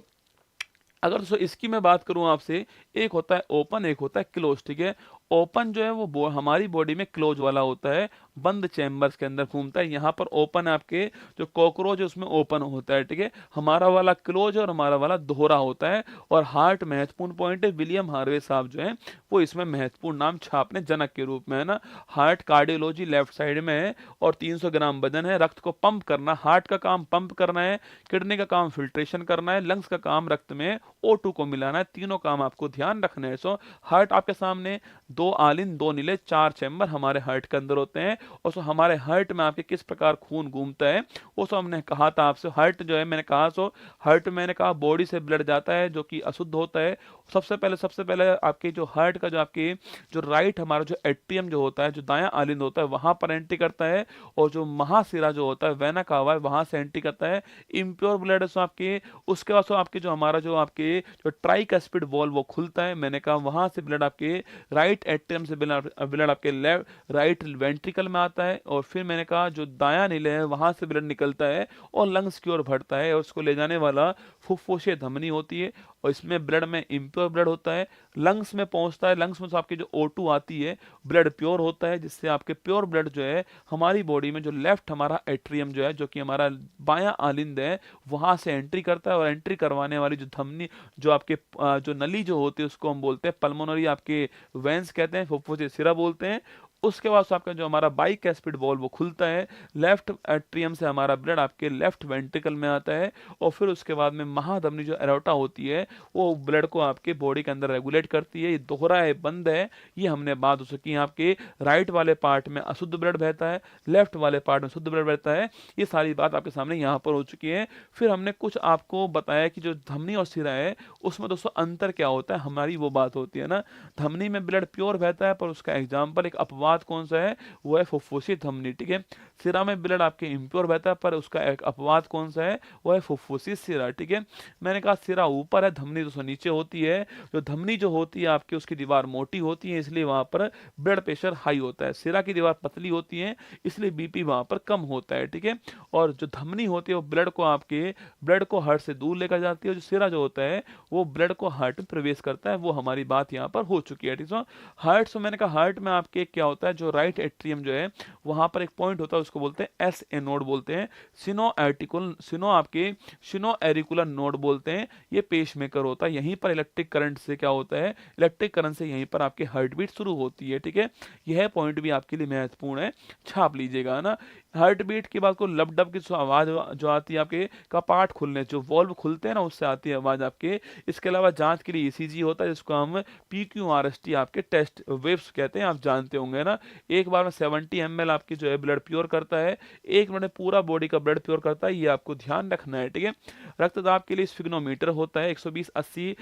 अगर दोस्तों इसकी मैं बात करूं आपसे, एक होता है ओपन, एक होता है क्लोज, ठीक है। ओपन जो है वो हमारी बॉडी में क्लोज वाला होता है, बंद चैम्बर्स के अंदर घूमता है। यहाँ पर ओपन आपके जो कॉकरोच है उसमें ओपन होता है, ठीक है। हमारा वाला क्लोज और हमारा वाला दोहरा होता है। और हार्ट महत्वपूर्ण पॉइंट है, विलियम हार्वे साहब जो है वो इसमें महत्वपूर्ण नाम छापने जनक के रूप में, है ना। हार्ट कार्डियोलॉजी लेफ्ट साइड में है और 300 ग्राम वजन है। रक्त को पंप करना, हार्ट का काम पंप करना है, किडनी का काम फिल्ट्रेशन करना है, लंग्स का काम रक्त में O2 को मिलाना है। तीनों काम आपको ध्यान रखना है। सो हार्ट आपके सामने, 2 आलिन 2 नीले 4 चैम्बर हमारे हार्ट के अंदर होते हैं। और सो हमारे हार्ट में आपके किस प्रकार खून घूमता है वो सो हमने कहा था आपसे। हार्ट जो है मैंने कहा, सो हार्ट मैंने कहा बॉडी से ब्लड जाता है जो कि अशुद्ध होता है। सबसे पहले आपके जो हार्ट का जो आपके जो राइट हमारा जो एट्रियम जो होता है, जो दायां आलिंद होता है, वहां पर एंट्री करता है। और जो महाशिरा जो होता है, वेना कावा है, वहां से एंट्री करता है इम्प्योर ब्लड। सो आपके उसके बाद सो आपके जो हमारा जो आपके जो ट्राइकस्पिड वॉल्व वो खुलता है। मैंने कहा वहां से ब्लड आपके राइट एट्रियम से ब्लड आपके लेफ्ट राइट वेंट्रिकल में आता है। और फिर मैंने कहा जो दायां नीले है वहां से ब्लड निकलता है और लंग्स की ओर बढ़ता है, और उसको ले जाने वाला फुफ्फुसीय धमनी होती है। और इसमें ब्लड में इम्प्योर ब्लड होता है, लंग्स में पहुंचता है। लंग्स में से आपकी जो O2 आती है, ब्लड प्योर होता है, जिससे आपके प्योर ब्लड जो है हमारी बॉडी में जो लेफ्ट हमारा एट्रियम जो है, जो कि हमारा बायां आलिंद है, वहां से एंट्री करता है। और एंट्री करवाने वाली जो धमनी जो आपके जो नली जो होती है उसको हम बोलते हैं पल्मोनरी, आपके वेंस कहते हैं, फुफ्फुस सिरा बोलते हैं। उसके बाद आपका जो हमारा बाइकैस्पिड वॉल्व वो खुलता है, लेफ्ट एट्रियम से हमारा ब्लड आपके लेफ्ट वेंट्रिकल में आता है। और फिर उसके बाद में महाधमनी जो एरोटा होती है वो ब्लड को आपके बॉडी के अंदर रेगुलेट करती है। ये दोहरा है, बंद है, ये हमने बात हो सकी। आपके राइट वाले पार्ट में अशुद्ध ब्लड बहता है, लेफ्ट वाले पार्ट में शुद्ध ब्लड बहता है। ये सारी बात आपके सामने यहाँ पर हो चुकी है। फिर हमने कुछ आपको बताया कि जो धमनी और सिरा है उसमें दोस्तों अंतर क्या होता है, हमारी वो बात होती है ना। धमनी में ब्लड प्योर बहता है, पर उसका एग्जाम्पल एक अपवाद कौन सा है, वो है फुफ्फुसी धमनी, ठीक है। सिरा में ब्लड आपके इम्प्योर बहता है, पर उसका एक अपवाद कौन सा है, वो है फुफ्फुसी सिरा, ठीक है। मैंने कहा सिरा ऊपर है, धमनी दोस्तों नीचे होती है। जो धमनी जो होती है आपकी उसकी दीवार मोटी होती है, इसलिए वहां पर ब्लड प्रेशर हाई होता है। सिरा की दीवार पतली होती है, इसलिए बीपी वहां पर कम होता है, ठीक है। और जो धमनी होती है वो ब्लड को हार्ट से दूर लेकर जाती है। जो सिरा जो होता है वो ब्लड को हार्ट में प्रवेश करता है। वो हमारी बात यहाँ पर हो चुकी है, ठीक है। हार्ट से मैंने कहा हार्ट में आपके क्या होता है, जो राइट एट्रियम जो है वहां पर एक पॉइंट होता है, उसको बोलते हैं एस ए नोड बोलते हैं। सिनो एरिकुलर नोड बोलते हैं। ये पेसमेकर होता है, यहीं पर इलेक्ट्रिक करंट से क्या होता है, इलेक्ट्रिक करंट से यहीं पर आपके हार्ट बीट शुरू होती है, ठीक है। यह पॉइंट भी आपके लिए महत्वपूर्ण है, छाप लीजिएगा ना। हार्ट बीट के बाद को लब डब की आवाज जो आती है आपके कपाट खुलने, जो वॉल्व खुलते हैं ना, उससे आती है आवाज आपके। इसके अलावा जांच के लिए ईसीजी होता है, जिसको हम PQRST आपके टेस्ट वेव्स कहते हैं, आप जानते होंगे ना। एक बार में 70 ml आपकी जो है ब्लड प्योर करता है, 1 मिनट में पूरा बॉडी का ब्लड प्योर करता है, ये आपको ध्यान रखना है, ठीक है। रक्तदाब के लिए स्फिग्नोमीटर होता है, 120 80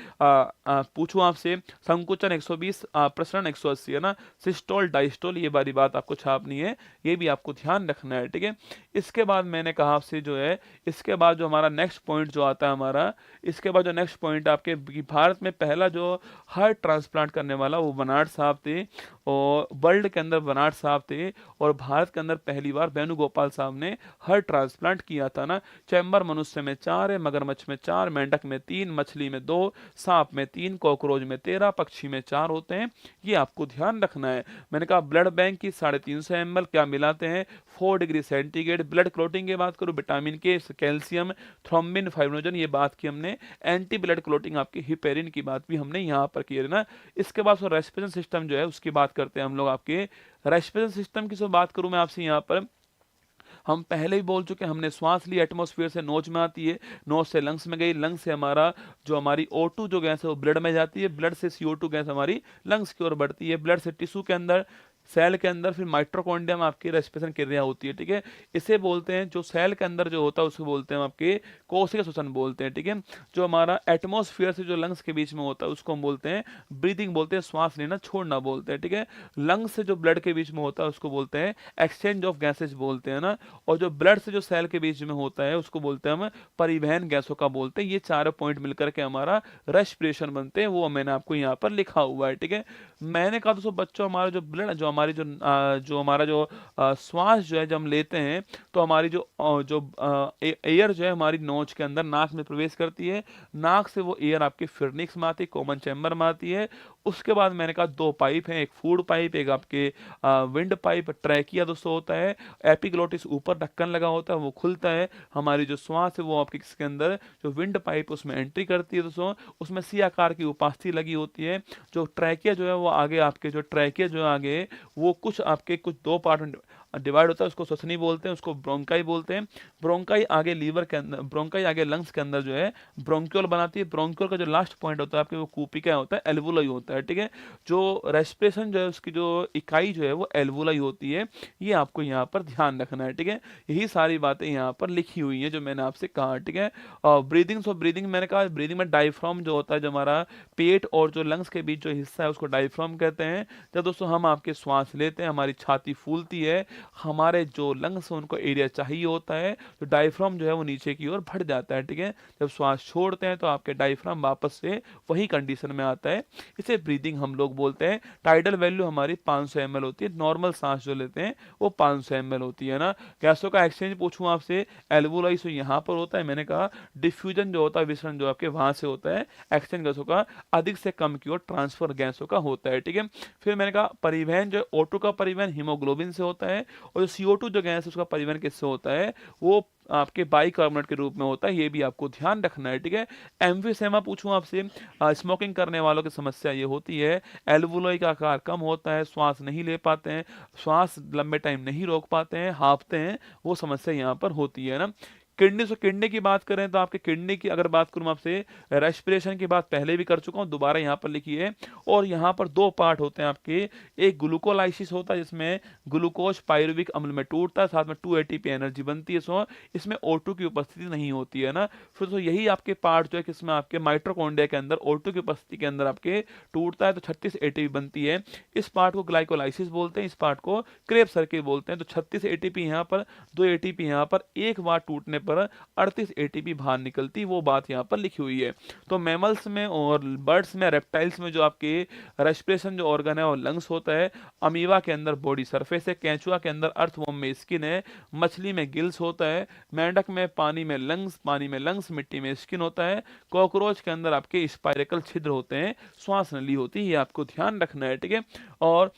पूछूं आपसे, संकुचन 120, प्रसरण 180 है ना। सिस्टोल डायस्टोल ये बारी बात आपको छापनी है, ये भी आपको ध्यान रखना है, ठीक है। इसके बाद मैंने कहा आपसे जो है, इसके बाद जो हमारा नेक्स्ट पॉइंट जो आता है हमारा, इसके बाद जो नेक्स्ट पॉइंट आपके भारत में पहला जो हार्ट ट्रांसप्लांट करने वाला वो बनारस साहब थे। और वर्ल्ड के अंदर बनारस साहब थे, और भारत के अंदर पहली बार वेणुगोपाल साहब ने हार्ट ट्रांसप्लांट किया था ना। चैम्बर मनुष्य में 4 है, मगरमच्छ में 4, मेंढक में 3, मछली में 2, सांप में 3, कॉकरोच में 13, पक्षी में 4 होते हैं। ये आपको ध्यान रखना है। मैंने कहा ब्लड बैंक की 350 ml क्या मिलाते हैं, 4 डिग्री सेंटीग्रेड। ब्लड क्लोटिंग की बात करूं, विटामिन के, कैल्शियम, थ्रोम्बिन, फाइब्रिनोजन, ये बात की हमने। एंटी ब्लड क्लोटिंग आपकी हिपेरिन की बात भी हमने यहाँ पर की है ना। इसके बाद रेस्पिरेशन सिस्टम जो है उसकी बात करते हैं हम लोग। आपके रेस्पिरेशन सिस्टम की बात करूं मैं आपसे यहाँ पर, हम पहले ही बोल चुके हैं, हमने श्वास ली एटमॉस्फेयर से, नोज में आती है, नोज से लंग्स में गई, लंग्स से हमारा जो हमारी O2 जो गैस है वो ब्लड में जाती है, ब्लड से CO2 गैस हमारी लंग्स की ओर बढ़ती है, ब्लड से टिश्यू के अंदर, सेल के अंदर, फिर माइट्रोकॉन्ड्रिया में आपकी रेस्पिरेशन क्रिया होती है, ठीक है। इसे बोलते हैं, जो सेल के अंदर जो होता है उसको बोलते हैं हम आपके कोशिका श्वसन बोलते हैं, ठीक है। जो हमारा एटमॉस्फेयर से जो लंग्स के बीच में होता है उसको हम बोलते हैं ब्रीदिंग बोलते हैं, श्वास लेना छोड़ना बोलते हैं, ठीक है। लंग्स से जो ब्लड के बीच में होता है उसको बोलते हैं एक्सचेंज ऑफ गैसेज बोलते हैं ना। और जो ब्लड से जो सेल के बीच में होता है उसको बोलते हैं हम परिवहन गैसों का बोलते हैं। ये चारों पॉइंट मिलकर के हमारा रेस्पिरेशन बनते हैं, वो मैंने आपको यहाँ पर लिखा हुआ है, ठीक है। मैंने कहा दोस्तों बच्चों, हमारा जो ब्लड जो हमारी जो हमारा जो श्वास जो है जब हम लेते हैं तो हमारी जो एयर जो है हमारी नोज के अंदर नाक में प्रवेश करती है, नाक से वो एयर आपके फिरनिक्स में आती है, कॉमन चैम्बर में आती है। उसके बाद मैंने कहा 2 पाइप हैं, एक फूड पाइप, एक आपके विंड पाइप। ट्रैकिया दोस्तों होता है, एपिग्लोटिस ऊपर ढक्कन लगा होता है, वो खुलता है, हमारी जो श्वास है वो आपके इसके अंदर जो विंड पाइप उसमें एंट्री करती है दोस्तों, उसमें सी आकार की उपास्थि लगी होती है। जो ट्रैकिया जो है वो आगे आपके जो ट्रैकिया जो है आगे वो कुछ 2 पार्ट डिवाइड होता है उसको श्वसनी बोलते हैं, उसको ब्रोंकाई बोलते हैं। ब्रोंकाई आगे लीवर के अंदर, ब्रोंकाई आगे लंग्स के अंदर जो है ब्रोंक्यूल बनाती है। ब्रोंक्यूल का जो लास्ट पॉइंट होता है आपके वो कूपिका होता है, एल्वुलाई होता है, ठीक है। जो रेस्पिरेशन जो है उसकी जो इकाई जो है वो एल्वुलाई होती है, ये आपको यहाँ पर ध्यान रखना है, ठीक है। यही सारी बातें यहाँ पर लिखी हुई हैं जो मैंने आपसे कहा, ठीक है। और ब्रीदिंग, सो ब्रीदिंग मैंने कहा, ब्रीदिंग में डायफ्राम जो होता है, जो हमारा पेट और जो लंग्स के बीच जो हिस्सा है उसको डायफ्राम कहते हैं। जब दोस्तों हम आपके श्वास लेते हैं हमारी छाती फूलती है, हमारे जो लंग्स हैं उनको एरिया चाहिए होता है, तो डायफ्राम जो है वो नीचे की ओर बढ़ जाता है, ठीक है। जब श्वास छोड़ते हैं तो आपके डायफ्राम वापस से वही कंडीशन में आता है, इसे ब्रीदिंग हम लोग बोलते हैं। टाइडल वैल्यू हमारी 500 ml होती है, नॉर्मल सांस जो लेते हैं वो 500 ml होती है ना। गैसों का एक्सचेंज पूछूं आपसे, एल्वुलाई तो यहाँ पर होता है, मैंने कहा डिफ्यूजन जो होता है, विसरण जो आपके वहां से होता है, एक्सचेंज गैसों का अधिक से कम की ओर ट्रांसफर गैसों का होता है, ठीक है। फिर मैंने कहा परिवहन जो O2 का परिवहन हीमोग्लोबिन से होता है, और जो CO2 जो गैस है उसका परिवहन किससे होता है, वो आपके बाइकार्बोनेट के रूप में होता है, ये भी आपको ध्यान रखना है, ठीक है। एम्फीसेमा पूछूं आपसे, स्मोकिंग करने वालों की समस्या ये होती है, एल्वुलाई का आकार कम होता है, श्वास नहीं ले पाते हैं, श्वास लंबे टाइम नहीं रोक पाते हैं, हांफते हैं, वो समस्या यहाँ पर होती है ना। किडनी, से किडनी की बात करें तो आपके किडनी की अगर बात करूं आपसे, रेस्पिरेशन की बात पहले भी कर चुका हूं, दोबारा यहाँ पर लिखी है। और यहाँ पर दो पार्ट होते हैं आपके, एक ग्लूकोलाइसिस होता है जिसमें ग्लूकोज पायरुविक अम्ल में टूटता है, साथ में 2 ATP एनर्जी बनती है, सो इसमें O2 की उपस्थिति नहीं होती है ना। फिर तो यही आपके पार्ट जो है किसमें आपके माइट्रोकॉन्ड्रिया के अंदर O2 की उपस्थिति के अंदर आपके टूटता है, तो 36 ATP बनती है। इस पार्ट को ग्लाइकोलाइसिस बोलते हैं, इस पार्ट को क्रेब सर्किल बोलते हैं। तो 36 ATP यहाँ पर, 2 ATP यहाँ पर, एक बार टूटने पर 38 ATP बाहर निकलती, वो बात यहाँ पर लिखी हुई है। तो मैमल्स में और बर्ड्स में, रेप्टाइल्स में जो आपके रेस्पिरेशन जो ऑर्गन है और लंग्स होता है, अमीबा के अंदर बॉडी सरफेस है, केंचुआ के अंदर अर्थवर्म में स्किन है, मछली में गिल्स होता है, मेंढक में पानी में लंग्स, मिट्टी में स्किन होता है, कॉकरोच के अंदर आपके स्पाइरेकल छिद्र होते हैं, श्वास नली होती है, ये आपको ध्यान रखना है, ठीक है। और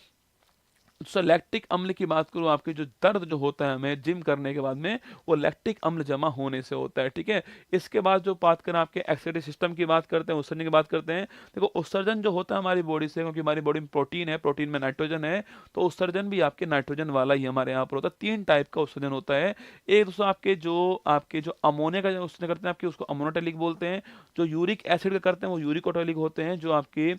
लैक्टिक अम्ल की बात करूं, आपके जो दर्द जो होता है हमें जिम करने के बाद में, वो लैक्टिक अम्ल जमा होने से होता है, ठीक है। इसके बाद जो बात करें आपके एक्सक्रीटरी सिस्टम की बात करते हैं, उत्सर्जन की बात करते हैं। देखो उत्सर्जन जो होता है हमारी बॉडी से, क्योंकि हमारी बॉडी में प्रोटीन है, प्रोटीन में नाइट्रोजन है, तो उत्सर्जन भी आपके नाइट्रोजन वाला ही हमारे यहाँ पर होता है। 3 टाइप का उत्सर्जन होता है। एक दोस्तों आपके जो अमोनिया का जो उत्सर्जन करते हैं आपके, उसको अमोनोटेलिक बोलते हैं। जो यूरिक एसिड का करते हैं वो यूरिकोटेलिक होते हैं। जो आपके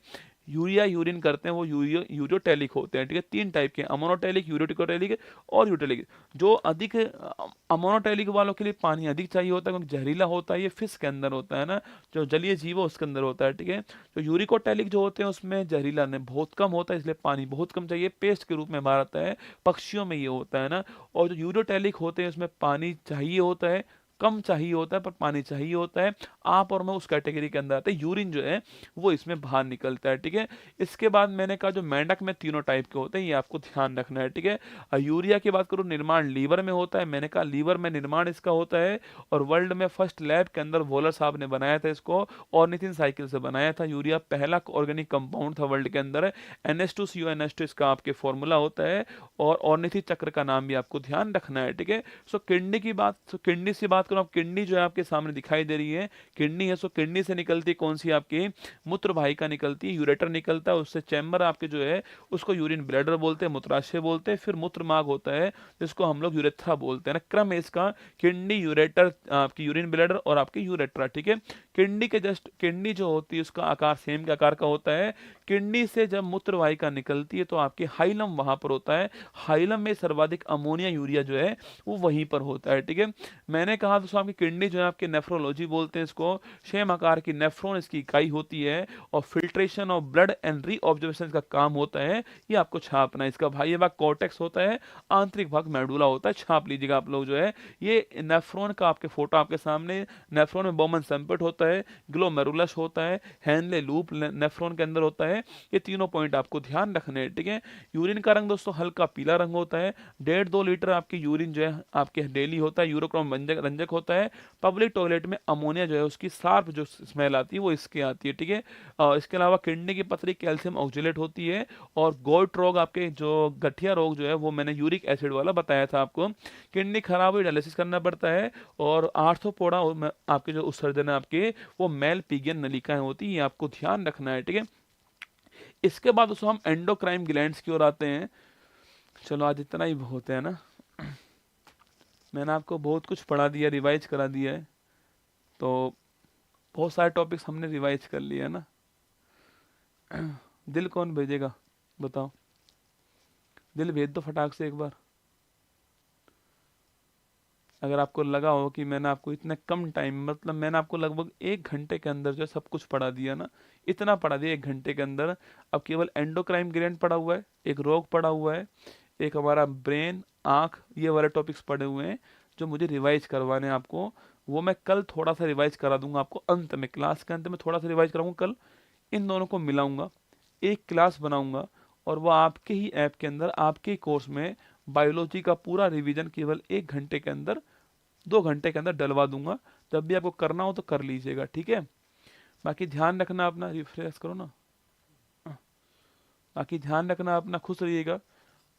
यूरिया यूरिन करते हैं वो यूरियोटेलिक होते हैं, ठीक है। 3 टाइप के, अमोनोटेलिक, यूरियोटेलिक और यूटेलिक। जो अधिक अमोनोटेलिक वालों के लिए पानी अधिक चाहिए होता है, क्योंकि जहरीला होता है, ये फिश के अंदर होता है ना, जो जलीय जीव है उसके अंदर होता है, ठीक है। जो यूरिकोटेलिक जो होते हैं उसमें जहरीला ने बहुत कम होता है, इसलिए पानी बहुत कम चाहिए, पेस्ट के रूप में बाहर आता है, पक्षियों में ये होता है ना। और जो यूरियोटेलिक होते हैं उसमें पानी चाहिए होता है, कम चाहिए होता है पर पानी चाहिए होता है। आप और मैं उस कैटेगरी के अंदर आते हैं, यूरिन जो है वो इसमें बाहर निकलता है, ठीक है। इसके बाद मैंने कहा जो मेंढक में तीनों टाइप के होते हैं, ये आपको ध्यान रखना है, ठीक है। यूरिया की बात करूँ, निर्माण लीवर में होता है, मैंने कहा लीवर में निर्माण इसका होता है। और वर्ल्ड में फर्स्ट लैब के अंदर वॉलर साहब ने बनाया था इसको, ऑर्निथिन साइकिल से बनाया था। यूरिया पहला ऑर्गेनिक कंपाउंड था वर्ल्ड के अंदर। NH2CO NH2 इसका आपके फॉर्मूला होता है, और ऑर्निथी चक्र का नाम भी आपको ध्यान रखना है, ठीक है। सो किडनी की बात, किडनी से बात करूं, आप किडनी जो है आपके सामने दिखाई दे रही है, किडनी है। सो किडनी से निकलती कौन सी, आपकी मूत्र वाहिका निकलती है, यूरेटर निकलता है, उससे चैम्बर आपके जो है उसको यूरिन ब्लैडर बोलते हैं, मूत्राशय बोलते हैं। फिर मूत्र मार्ग होता है जिसको हम लोग यूरेथ्रा बोलते हैं ना। क्रम है इसका, किडनी, यूरेटर, आपकी यूरिन ब्लैडर और आपकी यूरेट्रा, ठीक है। किडनी के जस्ट, किडनी जो होती है उसका आकार सेम के आकार का होता है। किडनी से जब मूत्र वाहिका निकलती है तो आपके हाइलम वहां पर होता है, हाइलम में सर्वाधिक अमोनिया यूरिया जो है वो वहीं पर होता है, ठीक है। मैंने कहा दोस्तों आपकी किडनी जो है आपके नेफ्रोलॉजी बोलते हैं इसको, सेम आकार की नेफ्रॉन इसकी इकाई होती है, और filtration of blood and re observation का काम होता है, ये आपको छापना है। इसका बाह्य भाग कॉर्टेक्स होता है, आंतरिक भाग मेडुला होता है, छाप लीजिएगा आप लोग जो है। ये नेफ्रॉन का आपके फोटो आपके सामने, नेफ्रॉन में बोमन संपेट होता है, ग्लोमेरुलस होता है, हैनले लूप नेफ्रॉन के अंदर होता है। ये तीनों पॉइंट आपको ध्यान रखने हैं, ठीक है। यूरिन का रंग दोस्तों हल्का पीला रंग होता है। 1.5-2 लीटर आपकी यूरिन जो है आपके डेली होता है, यूरोक्रोम रंजक होता है। पब्लिक टॉयलेट में अमोनिया जो है उसकी सार्प जो स्मेल आती है वो इसके आती है, ठीक है। इसके अलावा किडनी की पतली कैल्शियम ऑक्जेलेट होती है। और गोट रोग, आपके जो गठिया रोग जो है वो मैंने यूरिक एसिड वाला बताया था आपको। किडनी खराब हुई डायलिसिस करना पड़ता है। और आर्थ्रोपोडा आपके जो उत्सर्जन है आपके, वो मेल पिगियन नलिकाएं होती है, ये आपको ध्यान रखना है, ठीक है। इसके बाद दोस्तों हम एंडोक्राइन ग्लैंड्स की ओर आते हैं। चलो आज इतना ही बहुत है ना। मैंने आपको बहुत कुछ पढ़ा दिया, रिवाइज करा दिया है, तो बहुत सारे टॉपिक्स हमने रिवाइज कर लिए है ना। दिल कौन भेजेगा बताओ, दिल भेज दो फटाक से एक बार। अगर आपको लगा हो कि मैंने आपको इतने कम टाइम, मतलब मैंने आपको लगभग 1 घंटे के अंदर जो है सब कुछ पढ़ा दिया ना, इतना पढ़ा दिया 1 घंटे के अंदर। अब केवल एंडोक्राइन ग्लैंड पढ़ा हुआ है, एक रोग पढ़ा हुआ है, एक हमारा ब्रेन, आँख, ये वाले टॉपिक्स पढ़े हुए हैं जो मुझे रिवाइज करवाने हैं आपको। वो मैं कल थोड़ा सा रिवाइज करा दूंगा आपको, अंत में, क्लास के अंत में थोड़ा सा रिवाइज कराऊंगा कल। इन दोनों को मिलाऊंगा, एक क्लास बनाऊंगा, और वो आपके ही ऐप के अंदर, आपके ही कोर्स में बायोलॉजी का पूरा रिवीजन केवल 1 घंटे के अंदर, 2 घंटे के अंदर डलवा दूंगा। जब भी आपको करना हो तो कर लीजिएगा, ठीक है। बाकी ध्यान रखना अपना, रिफ्रेश करो ना। बाकी ध्यान रखना अपना, खुश रहिएगा।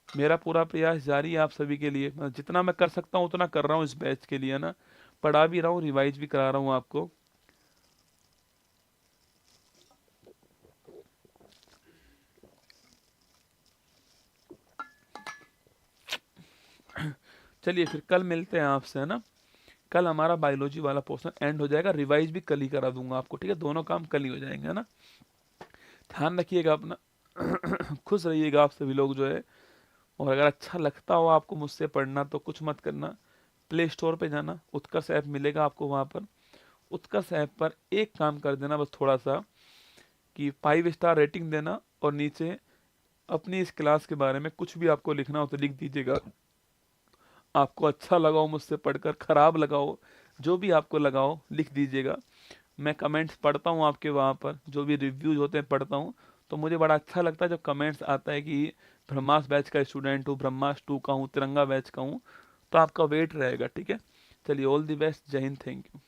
मेरा पूरा प्रयास जारी है आप सभी के लिए, मतलब जितना मैं कर सकता हूँ उतना कर रहा हूँ इस बैच के लिए ना। पढ़ा भी रहा हूँ, रिवाइज भी करा रहा हूँ आपको। चलिए फिर कल मिलते हैं आपसे, है ना। कल हमारा बायोलॉजी वाला पोर्शन एंड हो जाएगा, रिवाइज भी कल ही करा दूंगा आपको, ठीक है। दोनों काम कल ही हो जाएंगे, है ना। ध्यान रखिएगा अपना। खुश रहिएगा आप सभी लोग जो है। और अगर अच्छा लगता हो आपको मुझसे पढ़ना तो कुछ मत करना, प्ले स्टोर पे जाना, उत्कर्ष ऐप मिलेगा आपको वहाँ पर। उत्कर्ष ऐप पर एक काम कर देना बस थोड़ा सा, कि 5 स्टार रेटिंग देना, और नीचे अपनी इस क्लास के बारे में कुछ भी आपको लिखना हो तो लिख दीजिएगा। आपको अच्छा लगा हो मुझसे पढ़कर, खराब लगा हो, जो भी आपको लगा हो लिख दीजिएगा। मैं कमेंट्स पढ़ता हूँ आपके वहाँ पर, जो भी रिव्यूज होते हैं पढ़ता हूँ। तो मुझे बड़ा अच्छा लगता है जब कमेंट्स आता है कि ब्रह्मास बैच का स्टूडेंट हूँ, ब्रह्मास 2 का हूँ, तिरंगा बैच का हूँ। तो आपका वेट रहेगा, ठीक है। चलिए, ऑल द बेस्ट, जय हिंद, थैंक यू।